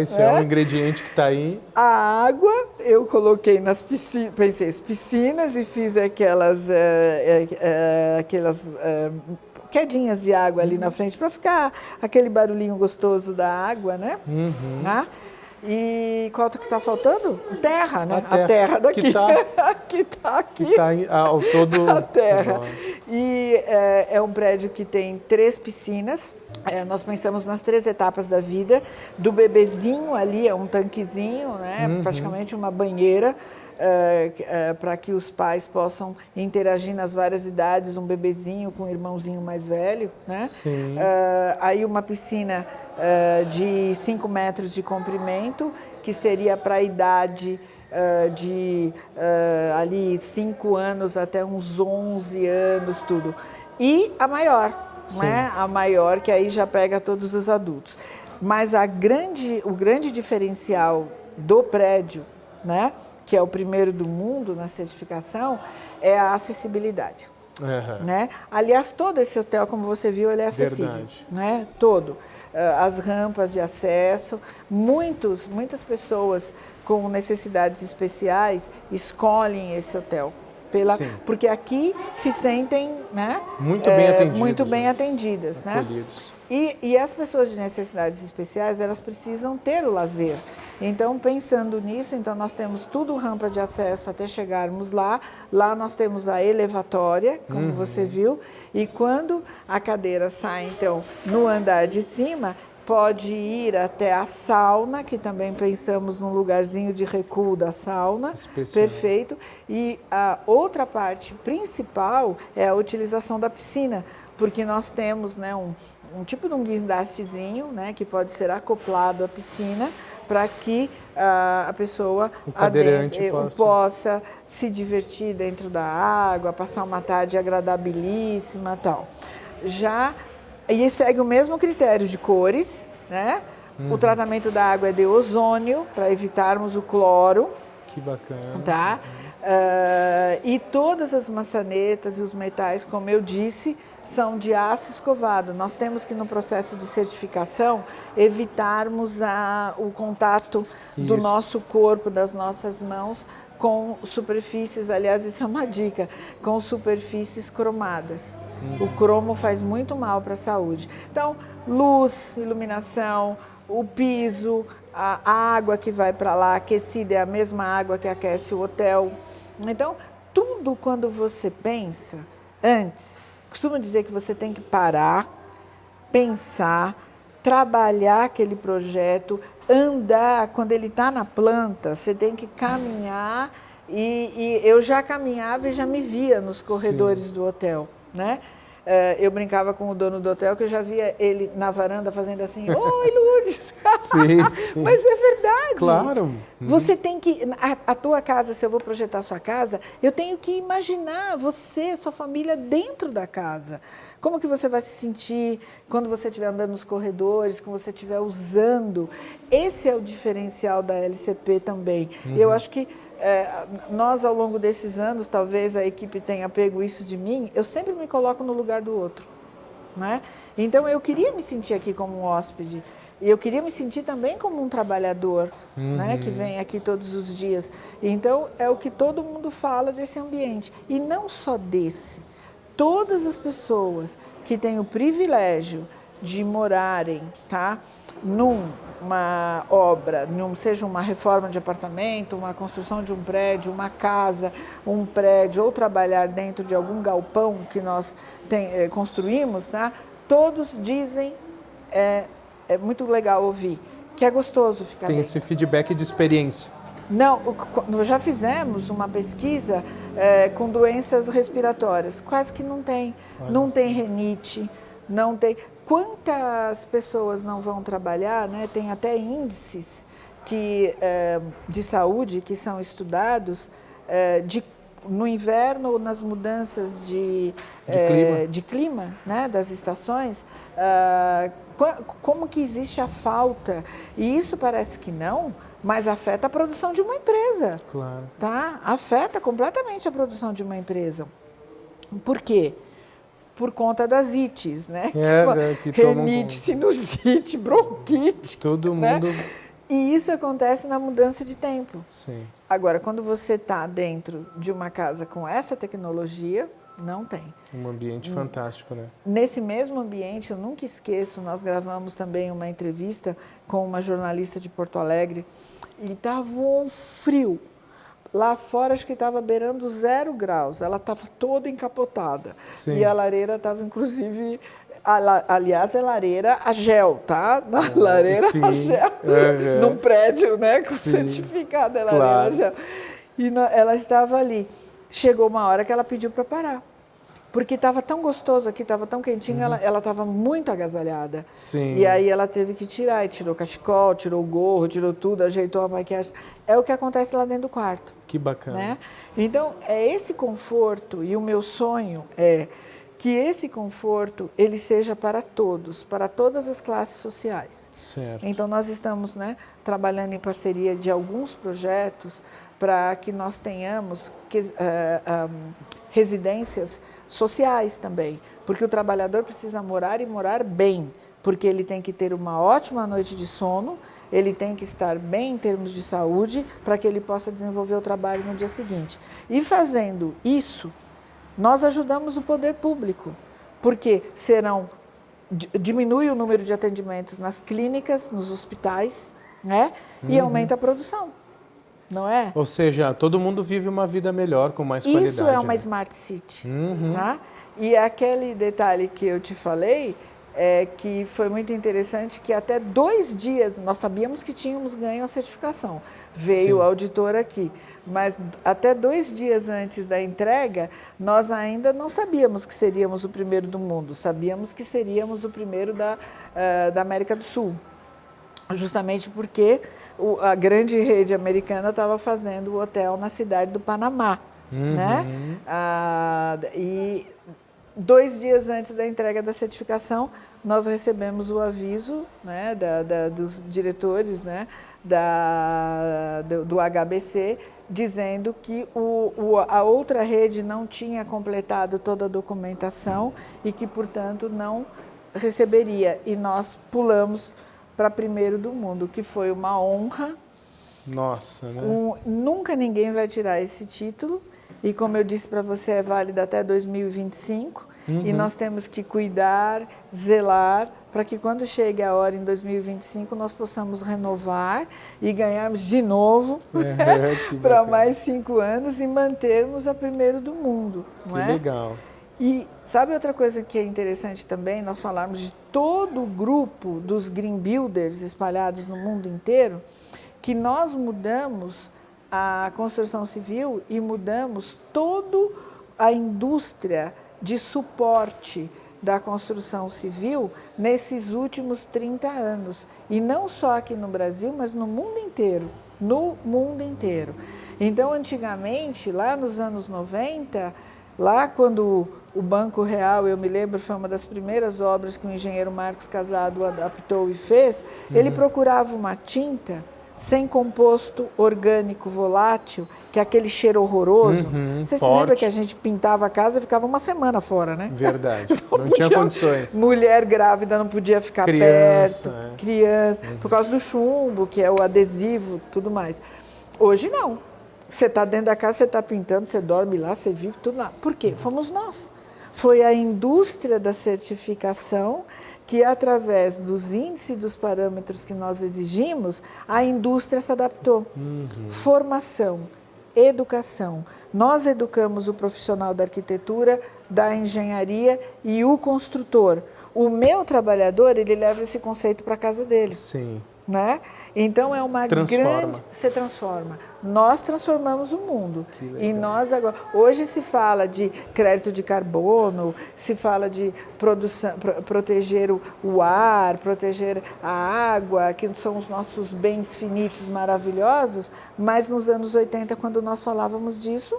Isso é um ingrediente que está aí. A água, eu coloquei nas piscinas, pensei piscinas e fiz aquelas quedinhas de água ali na frente para ficar aquele barulhinho gostoso da água, né? E qual que está faltando? Terra, né? A terra daqui. Que está aqui. Que tá ao todo. A terra. E é um prédio que tem 3 piscinas. Nós pensamos nas 3 etapas da vida. Do bebezinho ali, é um tanquezinho, né? Praticamente uma banheira. Para que os pais possam interagir nas várias idades, um bebezinho com um irmãozinho mais velho, né? Sim. Aí uma piscina de 5 metros de comprimento, que seria para a idade de ali 5 anos até uns 11 anos, tudo. E a maior, né? A maior, que aí já pega todos os adultos. Mas o grande diferencial do prédio, né? Que é o primeiro do mundo na certificação, é a acessibilidade. Né? Aliás, todo esse hotel, como você viu, ele é acessível. Né? Todo. As rampas de acesso, muitas pessoas com necessidades especiais escolhem esse hotel. Porque aqui se sentem, né, muito bem atendidas. Né? E as pessoas de necessidades especiais, elas precisam ter o lazer. Então, pensando nisso, então nós temos tudo rampa de acesso até chegarmos lá. Lá nós temos a elevatória, como você viu. E quando a cadeira sai, então, no andar de cima, pode ir até a sauna, que também pensamos num lugarzinho de recuo da sauna. Especial. Perfeito. E a outra parte principal é a utilização da piscina, porque nós temos, né, um tipo de um guindastezinho, né, que pode ser acoplado à piscina para que a pessoa possa se divertir dentro da água, passar uma tarde agradabilíssima, tal. E segue o mesmo critério de cores, né? O tratamento da água é de ozônio para evitarmos o cloro. Que bacana. Tá? E todas as maçanetas e os metais, como eu disse, são de aço escovado. Nós temos que, no processo de certificação, evitarmos o contato do nosso corpo, das nossas mãos, com superfícies, aliás, isso é uma dica, com superfícies cromadas. O cromo faz muito mal para a saúde. Então, luz, iluminação, o piso, a água que vai para lá, aquecida, é a mesma água que aquece o hotel. Então, tudo quando você pensa, antes, costumo dizer que você tem que parar, pensar, trabalhar aquele projeto, andar, quando ele está na planta, você tem que caminhar, e eu já caminhava e já me via nos corredores do hotel, né? Eu brincava com o dono do hotel, que eu já via ele na varanda fazendo assim, oi, Lourdes! Sim. Mas é verdade. Claro. Você tem que, a tua casa, se eu vou projetar a sua casa, eu tenho que imaginar você, sua família dentro da casa. Como que você vai se sentir quando você estiver andando nos corredores, quando você estiver usando. Esse é o diferencial da LCP também. Eu acho que nós, ao longo desses anos, talvez a equipe tenha pego isso de mim, eu sempre me coloco no lugar do outro. Né? Então, eu queria me sentir aqui como um hóspede, e eu queria me sentir também como um trabalhador, né, que vem aqui todos os dias. Então, é o que todo mundo fala desse ambiente. E não só desse. Todas as pessoas que têm o privilégio de morarem, tá, numa obra, seja uma reforma de apartamento, uma construção de um prédio, uma casa, um prédio, ou trabalhar dentro de algum galpão que nós construímos, tá? Todos dizem, é muito legal ouvir, que é gostoso ficar Tem dentro. Esse feedback de experiência. Não, nós já fizemos uma pesquisa com doenças respiratórias, quase que não tem. Não tem rinite, não tem... Quantas pessoas não vão trabalhar, né? Tem até índices de saúde que são estudados no inverno, nas mudanças de clima, né, das estações, como que existe a falta. E isso parece que não, mas afeta a produção de uma empresa. Claro. Tá? Afeta completamente a produção de uma empresa. Por quê? Por conta das ites, né? Renite, sinusite, bronquite. Todo mundo... E isso acontece na mudança de tempo. Sim. Agora, quando você está dentro de uma casa com essa tecnologia, não tem. Um ambiente fantástico, né? Nesse mesmo ambiente, eu nunca esqueço, nós gravamos também uma entrevista com uma jornalista de Porto Alegre e estava um frio. Lá fora, acho que estava beirando 0 graus. Ela estava toda encapotada. Sim. E a lareira estava, inclusive... Aliás, é lareira a gel, tá? Lareira a gel. Num prédio, né? Com certificado, é lareira a gel. E ela estava ali. Chegou uma hora que ela pediu para parar. Porque estava tão gostoso aqui, estava tão quentinho, ela estava muito agasalhada. Sim. E aí ela teve que tirar. E tirou o cachecol, tirou o gorro, tirou tudo, ajeitou a maquiagem. É o que acontece lá dentro do quarto. Que bacana. Né? Então, é esse conforto, e o meu sonho é que esse conforto ele seja para todos, para todas as classes sociais. Certo. Então, nós estamos, né, trabalhando em parceria de alguns projetos para que nós tenhamos residências sociais também, porque o trabalhador precisa morar e morar bem, porque ele tem que ter uma ótima noite de sono, ele tem que estar bem em termos de saúde para que ele possa desenvolver o trabalho no dia seguinte. E fazendo isso, nós ajudamos o poder público, porque diminui o número de atendimentos nas clínicas, nos hospitais, né? E aumenta a produção, não é? Ou seja, todo mundo vive uma vida melhor, com mais qualidade. Isso é uma Smart City. Tá? E aquele detalhe que eu te falei, que foi muito interessante, que até 2 dias, nós sabíamos que tínhamos ganho a certificação, veio o auditor aqui. Mas até 2 dias antes da entrega, nós ainda não sabíamos que seríamos o primeiro do mundo, sabíamos que seríamos o primeiro da América do Sul, justamente porque a grande rede americana estava fazendo o hotel na cidade do Panamá. Né? E 2 dias antes da entrega da certificação, nós recebemos o aviso, né, dos diretores, né, do HBC, dizendo que a outra rede não tinha completado toda a documentação e que, portanto, não receberia. E nós pulamos para primeiro do mundo, que foi uma honra. Nossa, né? Nunca ninguém vai tirar esse título. E, como eu disse para você, é válido até 2025. E nós temos que cuidar, zelar, para que quando chegue a hora em 2025 nós possamos renovar e ganharmos de novo para mais 5 anos e mantermos a primeiro do mundo. Não é? Legal. E sabe outra coisa que é interessante também? Nós falarmos de todo o grupo dos Green Builders espalhados no mundo inteiro, que nós mudamos a construção civil e mudamos toda a indústria de suporte da construção civil nesses últimos 30 anos. E não só aqui no Brasil, mas no mundo inteiro. No mundo inteiro. Então, antigamente, lá nos anos 90, lá quando o Banco Real, eu me lembro, foi uma das primeiras obras que o engenheiro Marcos Casado adaptou e fez, ele procurava uma tinta sem composto orgânico volátil, que é aquele cheiro horroroso. Você se lembra que a gente pintava a casa e ficava uma semana fora, né? Verdade, não tinha condições. Mulher grávida não podia ficar perto, criança, por causa do chumbo, que é o adesivo, tudo mais. Hoje não. Você está dentro da casa, você está pintando, você dorme lá, você vive tudo lá. Por quê? Fomos nós. Foi a indústria da certificação que, através dos índices e dos parâmetros que nós exigimos, a indústria se adaptou. Formação, educação. Nós educamos o profissional da arquitetura, da engenharia e o construtor. O meu trabalhador, ele leva esse conceito para a casa dele. Sim. Né? Então é uma Transforma. grande... Você transforma. Nós transformamos o mundo. E nós agora... Hoje se fala de crédito de carbono, se fala de produção, proteger o ar, proteger a água, que são os nossos bens finitos maravilhosos, mas nos anos 80, quando nós falávamos disso,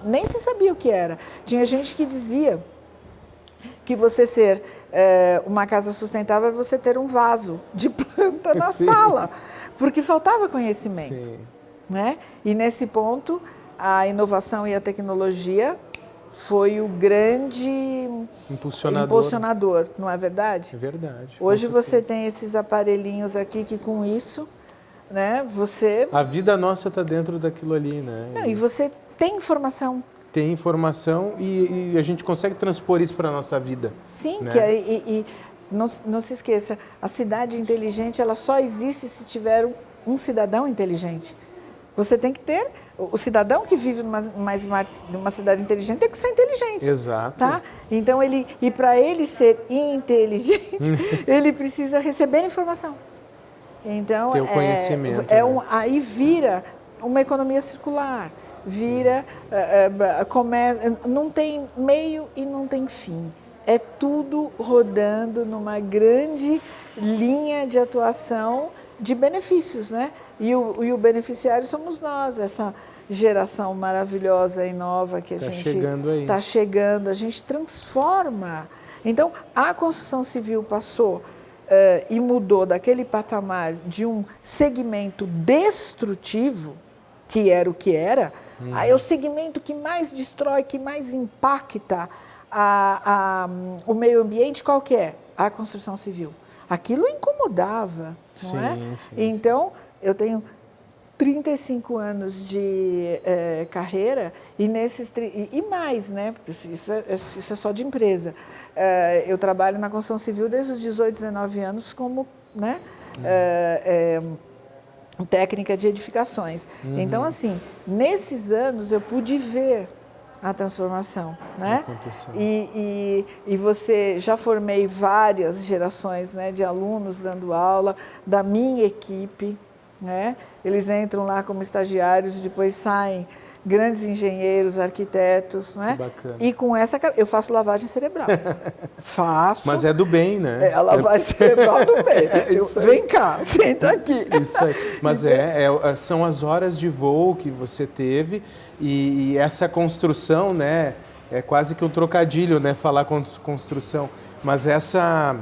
nem se sabia o que era. Tinha gente que dizia que você ser uma casa sustentável é você ter um vaso de planta na sala, porque faltava conhecimento. Sim. Né? E nesse ponto, a inovação e a tecnologia foi o grande impulsionador, não é verdade? É verdade. Hoje você tem esses aparelhinhos aqui que com isso, né, você... A vida nossa está dentro daquilo ali, né? Não, e você tem informação. Tem informação e a gente consegue transpor isso para a nossa vida. Sim, né? Não se esqueça, a cidade inteligente ela só existe se tiver um cidadão inteligente. Você tem que ter, o cidadão que vive numa cidade inteligente tem que ser inteligente. Exato. Tá? Então, para ele ser inteligente, ele precisa receber informação. Então, ter o conhecimento. Aí vira uma economia circular. Vira, não tem meio e não tem fim. É tudo rodando numa grande linha de atuação de benefícios, né? E o beneficiário somos nós, essa geração maravilhosa e nova que a gente está chegando, a gente transforma. Então, a construção civil passou e mudou daquele patamar de um segmento destrutivo, que era o que era, aí é o segmento que mais destrói, que mais impacta o meio ambiente, qual que é? A construção civil. Aquilo incomodava, não é? Então, eu tenho 35 anos de carreira e mais, né? Porque isso é só de empresa. Eu trabalho na construção civil desde os 18, 19 anos como, né? Técnica de edificações. Então, assim, nesses anos eu pude ver a transformação, né? E você, já formei várias gerações, né, de alunos dando aula, da minha equipe, né? Eles entram lá como estagiários e depois saem grandes engenheiros, arquitetos, né? Bacana. E com essa, eu faço lavagem cerebral. Faço. Mas é do bem, né? É a lavagem cerebral do bem. Vem cá, senta aqui. Isso aí. Mas são as horas de voo que você teve e essa construção, né? É quase que um trocadilho, né? Falar construção. Mas essa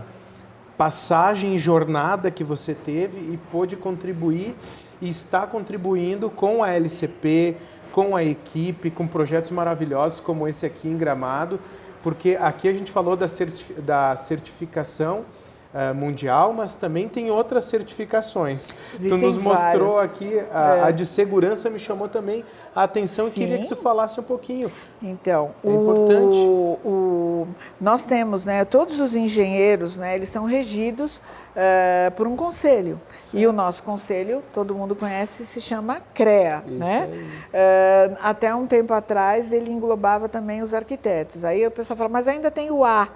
passagem, jornada que você teve e pôde contribuir e está contribuindo com a LCP, com a equipe, com projetos maravilhosos como esse aqui em Gramado, porque aqui a gente falou da certificação mundial, mas também tem outras certificações. Existem tu nos mostrou várias. aqui, a de segurança me chamou também a atenção. Sim. E queria que tu falasse um pouquinho. Então, é importante. Nós temos, né, todos os engenheiros, né, eles são regidos por um conselho. Sim. E o nosso conselho, todo mundo conhece, se chama CREA. Isso, né? Até um tempo atrás, ele englobava também os arquitetos. Aí o pessoal fala, mas ainda tem o A.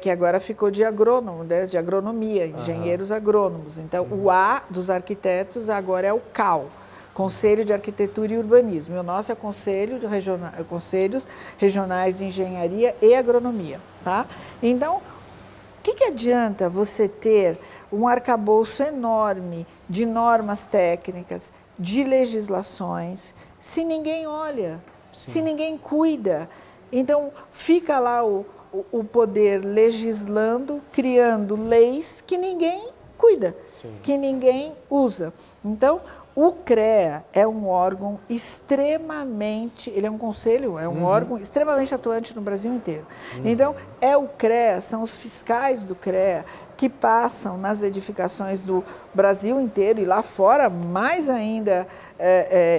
Que agora ficou de agrônomo, né, de agronomia, engenheiros agrônomos. Então, o A dos arquitetos agora é o CAU, Conselho de Arquitetura e Urbanismo. E o nosso é Conselhos Regionais de Engenharia e Agronomia. Tá? Então, o que adianta você ter um arcabouço enorme de normas técnicas, de legislações, se ninguém olha, se ninguém cuida? Então, fica lá o poder legislando, criando leis que ninguém cuida, que ninguém usa. Então, o CREA é um órgão extremamente, ele é um conselho, é um órgão extremamente atuante no Brasil inteiro. Então, o CREA, são os fiscais do CREA que passam nas edificações do Brasil inteiro e lá fora, mais ainda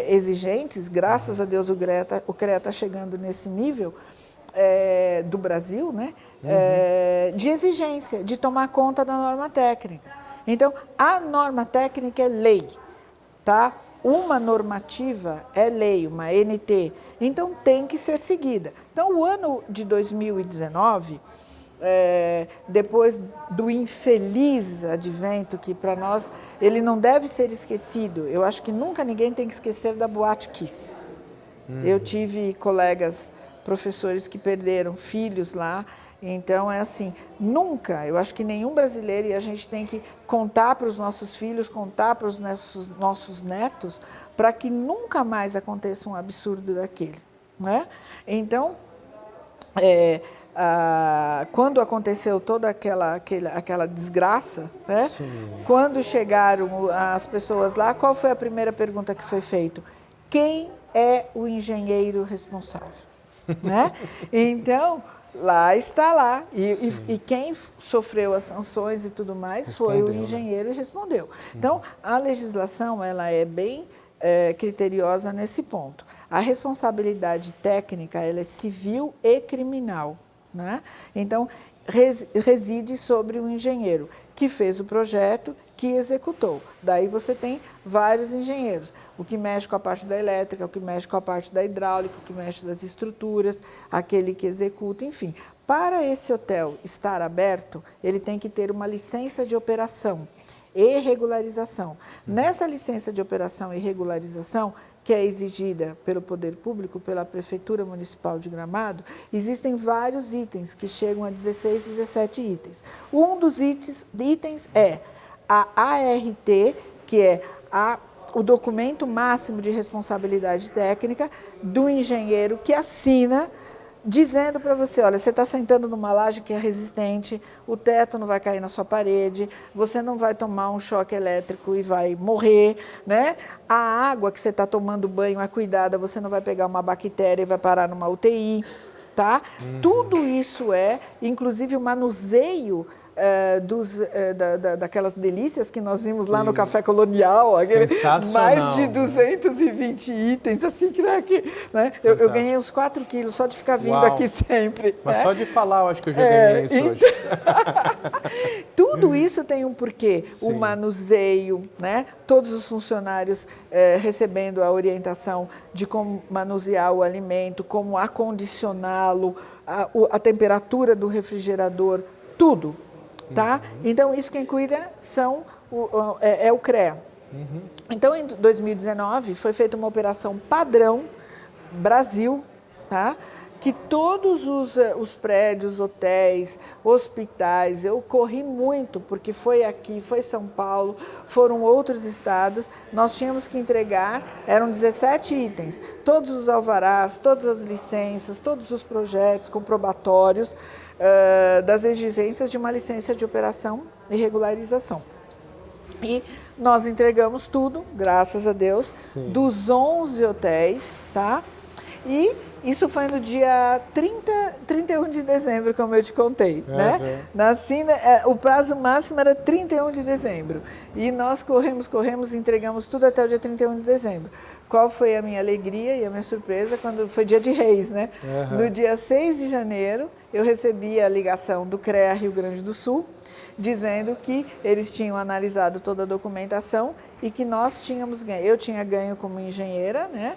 exigentes, graças a Deus o CREA está chegando nesse nível, do Brasil, né? De exigência, de tomar conta da norma técnica. Então, a norma técnica é lei, tá? Uma normativa é lei, uma NT, então tem que ser seguida. Então, o ano de 2019 depois do infeliz advento, que para nós ele não deve ser esquecido. Eu acho que nunca ninguém tem que esquecer da Boate Kiss. Eu tive colegas, professores que perderam filhos lá. Então, é assim, nunca, eu acho que nenhum brasileiro, e a gente tem que contar para os nossos filhos, contar para os nossos netos, para que nunca mais aconteça um absurdo daquele, né? Então, quando aconteceu toda aquela desgraça, né? Quando chegaram as pessoas lá, qual foi a primeira pergunta que foi feita? Quem é o engenheiro responsável? Né? Então, lá está lá. E quem sofreu as sanções e tudo mais foi o engenheiro e respondeu. Então, a legislação ela é bem criteriosa nesse ponto. A responsabilidade técnica ela é civil e criminal. Né? Então, reside sobre o engenheiro que fez o projeto, que executou. Daí você tem vários engenheiros, o que mexe com a parte da elétrica, o que mexe com a parte da hidráulica, o que mexe das estruturas, aquele que executa, enfim. Para esse hotel estar aberto, ele tem que ter uma licença de operação e regularização. Nessa licença de operação e regularização, que é exigida pelo Poder Público, pela Prefeitura Municipal de Gramado, existem vários itens que chegam a 16, 17 itens. Um dos itens é a ART, que é o documento máximo de responsabilidade técnica do engenheiro que assina, dizendo para você, olha, você está sentando numa laje que é resistente, o teto não vai cair na sua parede, você não vai tomar um choque elétrico e vai morrer, né? A água que você está tomando banho é cuidada, você não vai pegar uma bactéria e vai parar numa UTI, tá? Tudo isso inclusive o manuseio daquelas delícias que nós vimos lá no Café Colonial, mais de 220 itens, assim, né? Eu ganhei uns 4 quilos só de ficar vindo aqui sempre. Mas só de falar, eu acho que eu já ganhei isso hoje. Tudo isso tem um porquê, o manuseio, né? Todos os funcionários recebendo a orientação de como manusear o alimento, como acondicioná-lo, a temperatura do refrigerador, tudo. Tá? Então, isso quem cuida é o CREA. Então, em 2019, foi feita uma operação padrão Brasil, tá? Que todos os prédios, hotéis, hospitais, eu corri muito, porque foi aqui, foi São Paulo, foram outros estados, nós tínhamos que entregar, eram 17 itens, todos os alvarás, todas as licenças, todos os projetos comprobatórios, das exigências de uma licença de operação e regularização. E nós entregamos tudo, graças a Deus, dos 11 hotéis, tá? E isso foi no dia 31 de dezembro, como eu te contei, né? O prazo máximo era 31 de dezembro. E nós corremos, entregamos tudo até o dia 31 de dezembro. Qual foi a minha alegria e a minha surpresa quando foi dia de Reis, né? No dia 6 de janeiro, eu recebi a ligação do CREA Rio Grande do Sul, dizendo que eles tinham analisado toda a documentação e que nós tínhamos ganho. Eu tinha ganho como engenheira, né?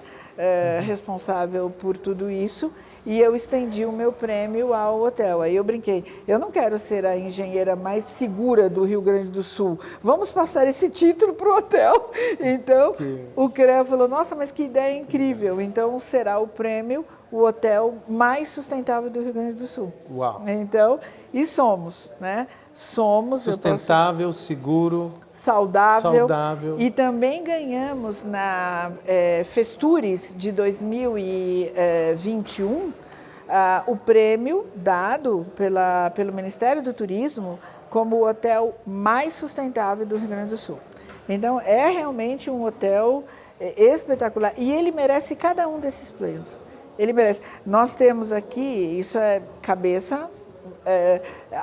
Responsável por tudo isso, e eu estendi o meu prêmio ao hotel. Aí eu brinquei, eu não quero ser a engenheira mais segura do Rio Grande do Sul, vamos passar esse título para o hotel. Então, o CREA falou, nossa, mas que ideia incrível, então será o prêmio, o hotel mais sustentável do Rio Grande do Sul. Uau. Então, e somos, né? Somos sustentável, seguro, saudável. E também ganhamos na Festures de 2021 o prêmio dado pelo Ministério do Turismo como o hotel mais sustentável do Rio Grande do Sul. Então, é realmente um hotel espetacular e ele merece cada um desses prêmios. Ele merece. Nós temos aqui, isso é cabeça...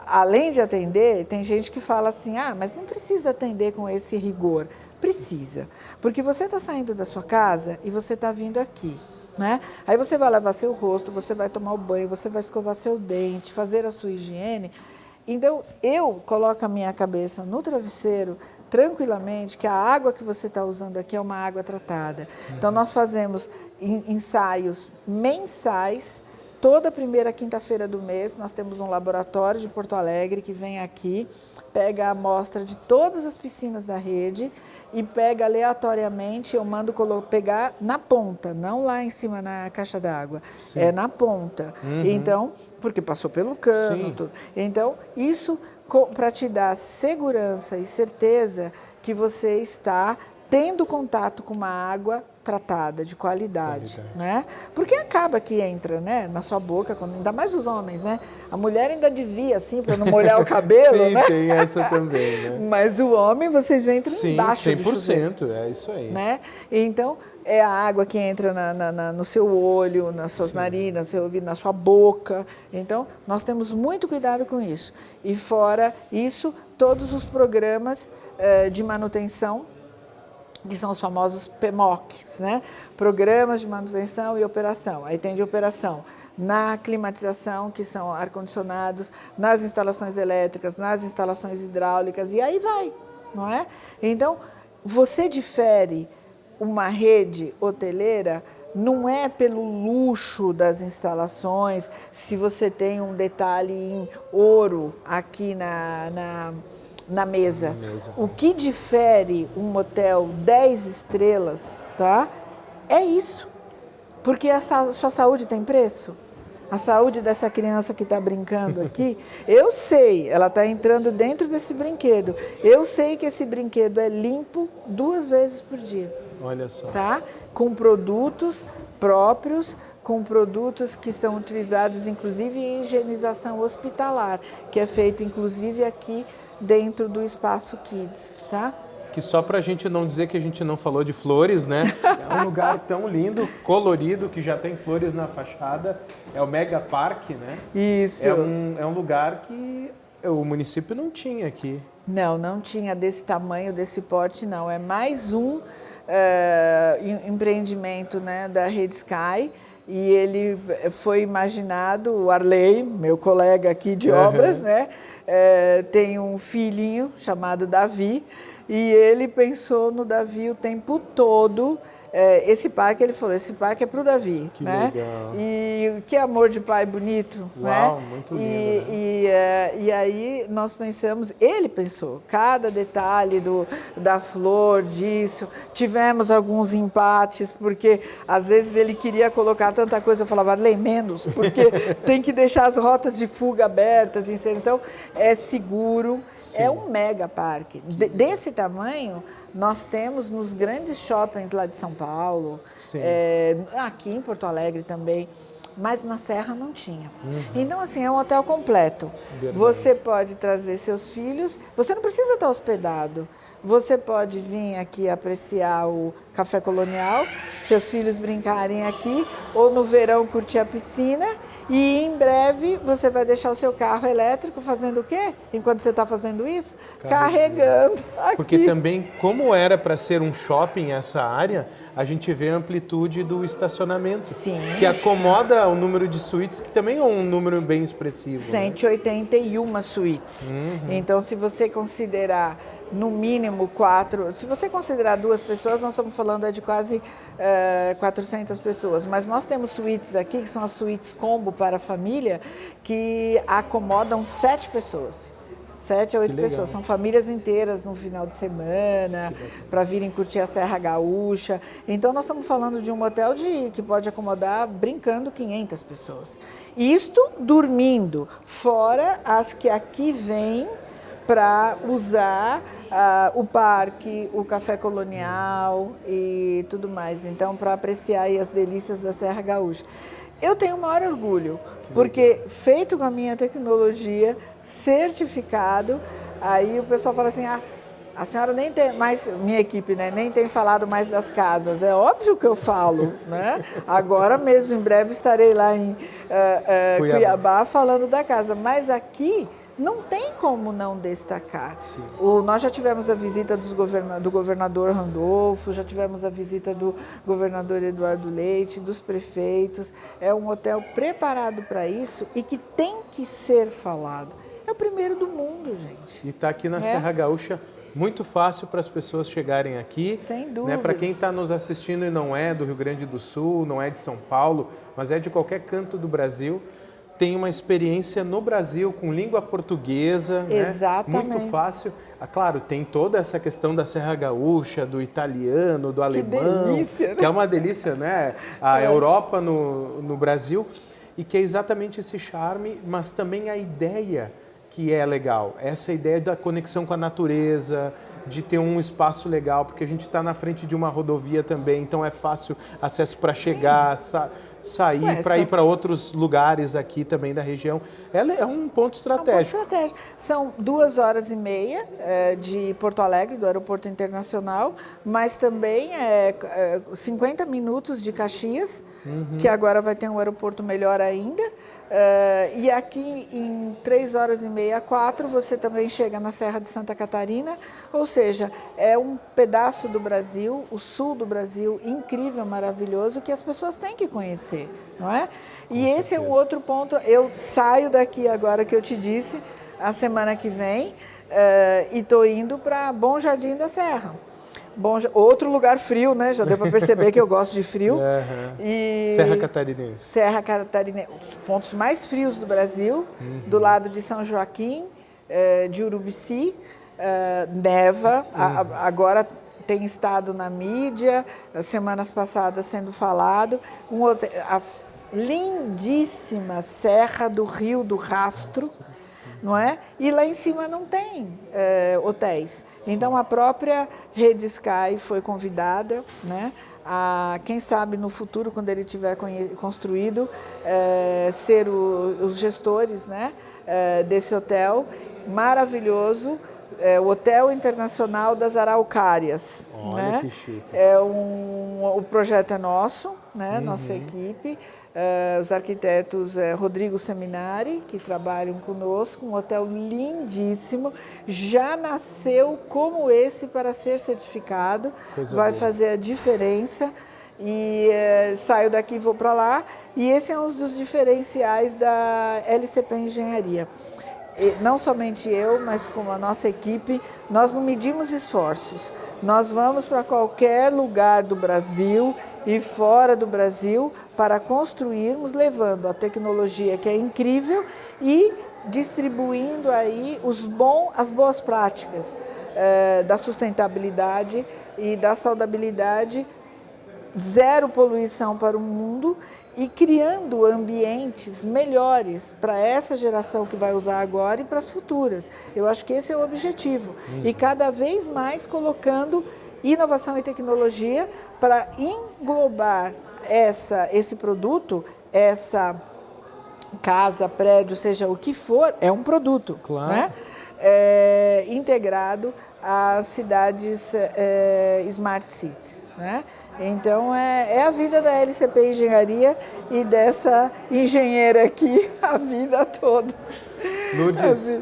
além de atender, tem gente que fala assim, mas não precisa atender com esse rigor. Precisa, porque você está saindo da sua casa e você está vindo aqui, né? Aí você vai lavar seu rosto, você vai tomar o banho, você vai escovar seu dente, fazer a sua higiene. Então, eu coloco a minha cabeça no travesseiro tranquilamente, que a água que você está usando aqui é uma água tratada. Então, nós fazemos ensaios mensais. toda primeira quinta-feira do mês, nós temos um laboratório de Porto Alegre que vem aqui, pega a amostra de todas as piscinas da rede e pega aleatoriamente, eu mando pegar na ponta, não lá em cima na caixa d'água, é na ponta. Então, porque passou pelo cano, tudo. Então, isso para te dar segurança e certeza que você está tendo contato com uma água tratada, de qualidade, né? Porque acaba que entra, né, na sua boca, ainda mais os homens, né? A mulher ainda desvia assim para não molhar o cabelo, sim, né? Tem essa também, né? Mas o homem, vocês entram sim, embaixo 100%, do chuveiro, é isso aí. né? Então, é a água que entra no seu olho, nas suas narinas, no seu ouvido, na sua boca. Então, nós temos muito cuidado com isso. E fora isso, todos os programas de manutenção, que são os famosos PMOCs, né? Programas de manutenção e operação. Aí tem de operação na climatização, que são ar-condicionados, nas instalações elétricas, nas instalações hidráulicas, e aí vai, não é? Então, você difere uma rede hoteleira não é pelo luxo das instalações, se você tem um detalhe em ouro aqui na mesa. O que difere um motel 10 estrelas, tá? É isso. Porque a sua saúde tem preço. A saúde dessa criança que está brincando aqui, eu sei, ela está entrando dentro desse brinquedo. Eu sei que esse brinquedo é limpo 2 vezes por dia. Olha só. Tá? Com produtos próprios, com produtos que são utilizados, inclusive, em higienização hospitalar, que é feito, inclusive, aqui dentro do Espaço Kids, tá? Que só para a gente não dizer que a gente não falou de flores, né? É um lugar tão lindo, colorido, que já tem flores na fachada. É o Mega Park, né? Isso. É um lugar que o município não tinha aqui. Não tinha desse tamanho, desse porte, não. É mais um empreendimento, né, da Rede Sky. E ele foi imaginado, o Arley, meu colega aqui de obras, né? Tem um filhinho chamado Davi, e ele pensou no Davi o tempo todo. Esse parque, ele falou, esse parque é para o Davi, que né? Legal. E que amor de pai bonito, Uau, né? Muito lindo, e aí nós pensamos, ele pensou, cada detalhe da flor, disso. Tivemos alguns empates, porque às vezes ele queria colocar tanta coisa, eu falava, Arley, menos, porque tem que deixar as rotas de fuga abertas. Então, é seguro, é um mega parque. Desse tamanho, nós temos nos grandes shoppings lá de São Paulo, aqui em Porto Alegre também, mas na Serra não tinha. Então, assim, é um hotel completo. Verdade. Você pode trazer seus filhos, você não precisa estar hospedado. Você pode vir aqui apreciar o Café Colonial, seus filhos brincarem aqui, ou no verão curtir a piscina, e em breve você vai deixar o seu carro elétrico fazendo o quê? Enquanto você está fazendo isso? Carregando aqui. Porque também, como era para ser um shopping essa área, a gente vê a amplitude do estacionamento. Sim. Que acomoda o número de suítes, que também é um número bem expressivo. 181 suítes. Então, se você considerar no mínimo 4, se você considerar 2 pessoas, nós estamos falando de quase 400 pessoas, mas nós temos suítes aqui, que são as suítes combo para a família, que acomodam 7 pessoas. 7 a 8 pessoas, são famílias inteiras no final de semana, para virem curtir a Serra Gaúcha. Então, nós estamos falando de um motel que pode acomodar, brincando, 500 pessoas. Isto dormindo, fora as que aqui vêm para usar o parque, o Café Colonial e tudo mais. Então, para apreciar aí as delícias da Serra Gaúcha. Eu tenho o maior orgulho, porque feito com a minha tecnologia, certificado, aí o pessoal fala assim, a senhora nem tem mais, minha equipe, né, nem tem falado mais das casas. É óbvio que eu falo, né? Agora mesmo, em breve, estarei lá em Cuiabá falando da casa, mas aqui não tem como não destacar. Nós já tivemos a visita do governador Randolfo, já tivemos a visita do governador Eduardo Leite, dos prefeitos. É um hotel preparado para isso e que tem que ser falado. É o primeiro do mundo, gente. E está aqui na Serra Gaúcha muito fácil para as pessoas chegarem aqui. Sem dúvida. Para quem está nos assistindo e não é do Rio Grande do Sul, não é de São Paulo, mas é de qualquer canto do Brasil, tem uma experiência no Brasil com língua portuguesa. Exatamente. Muito fácil. Claro, tem toda essa questão da Serra Gaúcha, do italiano, do alemão. Delícia, né? Que é uma delícia, né? A Europa no Brasil. E que é exatamente esse charme, mas também a ideia que é legal. Essa ideia da conexão com a natureza, de ter um espaço legal, porque a gente está na frente de uma rodovia também, então é fácil acesso para chegar, sair, para ir para outros lugares aqui também da região. Ela é um ponto estratégico. São 2h30 de Porto Alegre, do aeroporto internacional, mas também 50 minutos de Caxias, que agora vai ter um aeroporto melhor ainda. E aqui em 3h30, 4, você também chega na Serra de Santa Catarina, ou seja, é um pedaço do Brasil, o sul do Brasil, incrível, maravilhoso, que as pessoas têm que conhecer, não é? E esse é um outro ponto. Eu saio daqui agora, que eu te disse, a semana que vem, e estou indo para Bom Jardim da Serra. Outro lugar frio, né? Já deu para perceber que eu gosto de frio. E Serra Catarinense. Serra Catarinense, os pontos mais frios do Brasil, do lado de São Joaquim, de Urubici, neva. Agora tem estado na mídia, as semanas passadas sendo falado. A lindíssima Serra do Rio do Rastro, não é? E lá em cima não tem hotéis. Então, a própria Rede Sky foi convidada, né, a, quem sabe, no futuro, quando ele tiver construído, ser os gestores, né, desse hotel maravilhoso, o Hotel Internacional das Araucárias. Olha, né? Que chique. O projeto é nosso, né, nossa equipe. Os arquitetos Rodrigo Seminari, que trabalham conosco, um hotel lindíssimo, já nasceu como esse para ser certificado, vai fazer a diferença, e saio daqui e vou para lá, e esse é um dos diferenciais da LCP Engenharia. E não somente eu, mas como a nossa equipe, nós não medimos esforços, nós vamos para qualquer lugar do Brasil e fora do Brasil para construirmos, levando a tecnologia, que é incrível, e distribuindo aí as boas práticas da sustentabilidade e da saudabilidade, zero poluição para o mundo, e criando ambientes melhores para essa geração que vai usar agora e para as futuras. Eu acho que esse é o objetivo. E cada vez mais colocando inovação e tecnologia para englobar esse produto, essa casa, prédio, seja o que for, é um produto, claro, né? Integrado às cidades Smart Cities, né? Então, é a vida da LCP Engenharia e dessa engenheira aqui a vida toda. Lourdes,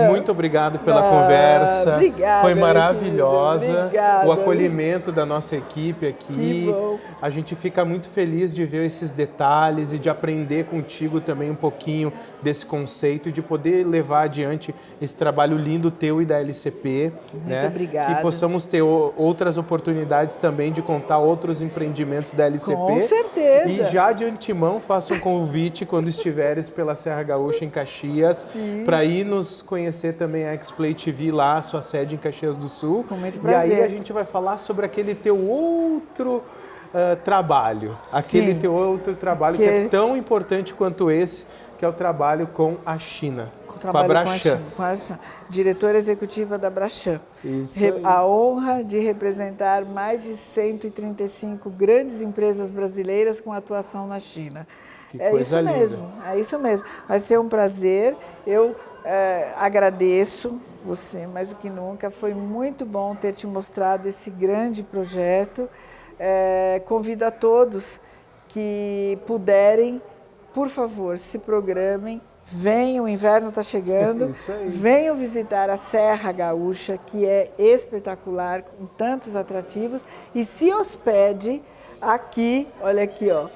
muito obrigado pela conversa. Obrigada, foi maravilhosa. Obrigada. O acolhimento da nossa equipe aqui. Que bom. A gente fica muito feliz de ver esses detalhes e de aprender contigo também um pouquinho desse conceito e de poder levar adiante esse trabalho lindo teu e da LCP. Muito obrigada. Que possamos ter outras oportunidades também de contar outros empreendimentos da LCP. Com certeza. E já de antemão faço um convite quando estiveres pela Serra Gaúcha em Caxias para ir nos conhecer também a X-Play TV lá, sua sede em Caxias do Sul. Com muito prazer. E aí a gente vai falar sobre aquele teu outro trabalho. Aquele teu outro trabalho que é tão importante quanto esse, que é o trabalho com a China. Com a Brashan. Com a diretora executiva da Brashan. Isso a honra de representar mais de 135 grandes empresas brasileiras com atuação na China. Que coisa linda. É isso mesmo. Vai ser um prazer. Eu agradeço você mais do que nunca. Foi muito bom ter te mostrado esse grande projeto. Convido a todos que puderem, por favor, se programem. Venham, o inverno está chegando, venham visitar a Serra Gaúcha, que é espetacular, com tantos atrativos, e se hospede aqui, olha aqui, ó,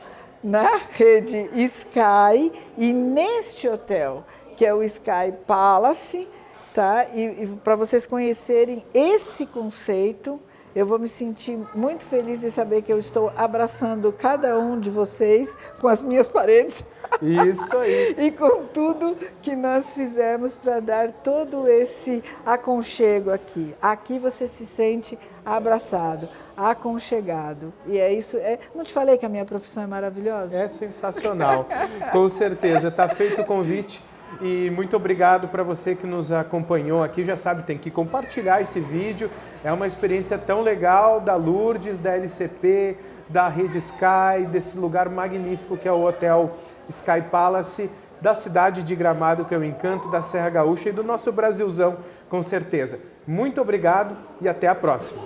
na rede Sky, e neste hotel, que é o Sky Palace, tá? E para vocês conhecerem esse conceito, eu vou me sentir muito feliz de saber que eu estou abraçando cada um de vocês com as minhas paredes. Isso aí. E com tudo que nós fizemos para dar todo esse aconchego aqui. Aqui você se sente abraçado, aconchegado. E é isso. Não te falei que a minha profissão é maravilhosa? É sensacional. Com certeza. Está feito o convite. E muito obrigado para você que nos acompanhou aqui. Já sabe, tem que compartilhar esse vídeo. É uma experiência tão legal da Lourdes, da LCP, da Rede Sky, desse lugar magnífico que é o Hotel Sky Palace, da cidade de Gramado, que é o encanto da Serra Gaúcha e do nosso Brasilzão, com certeza. Muito obrigado e até a próxima.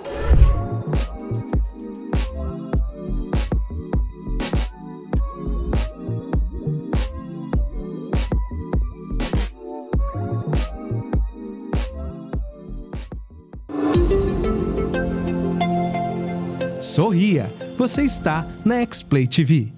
Sorria, você está na X-Play TV.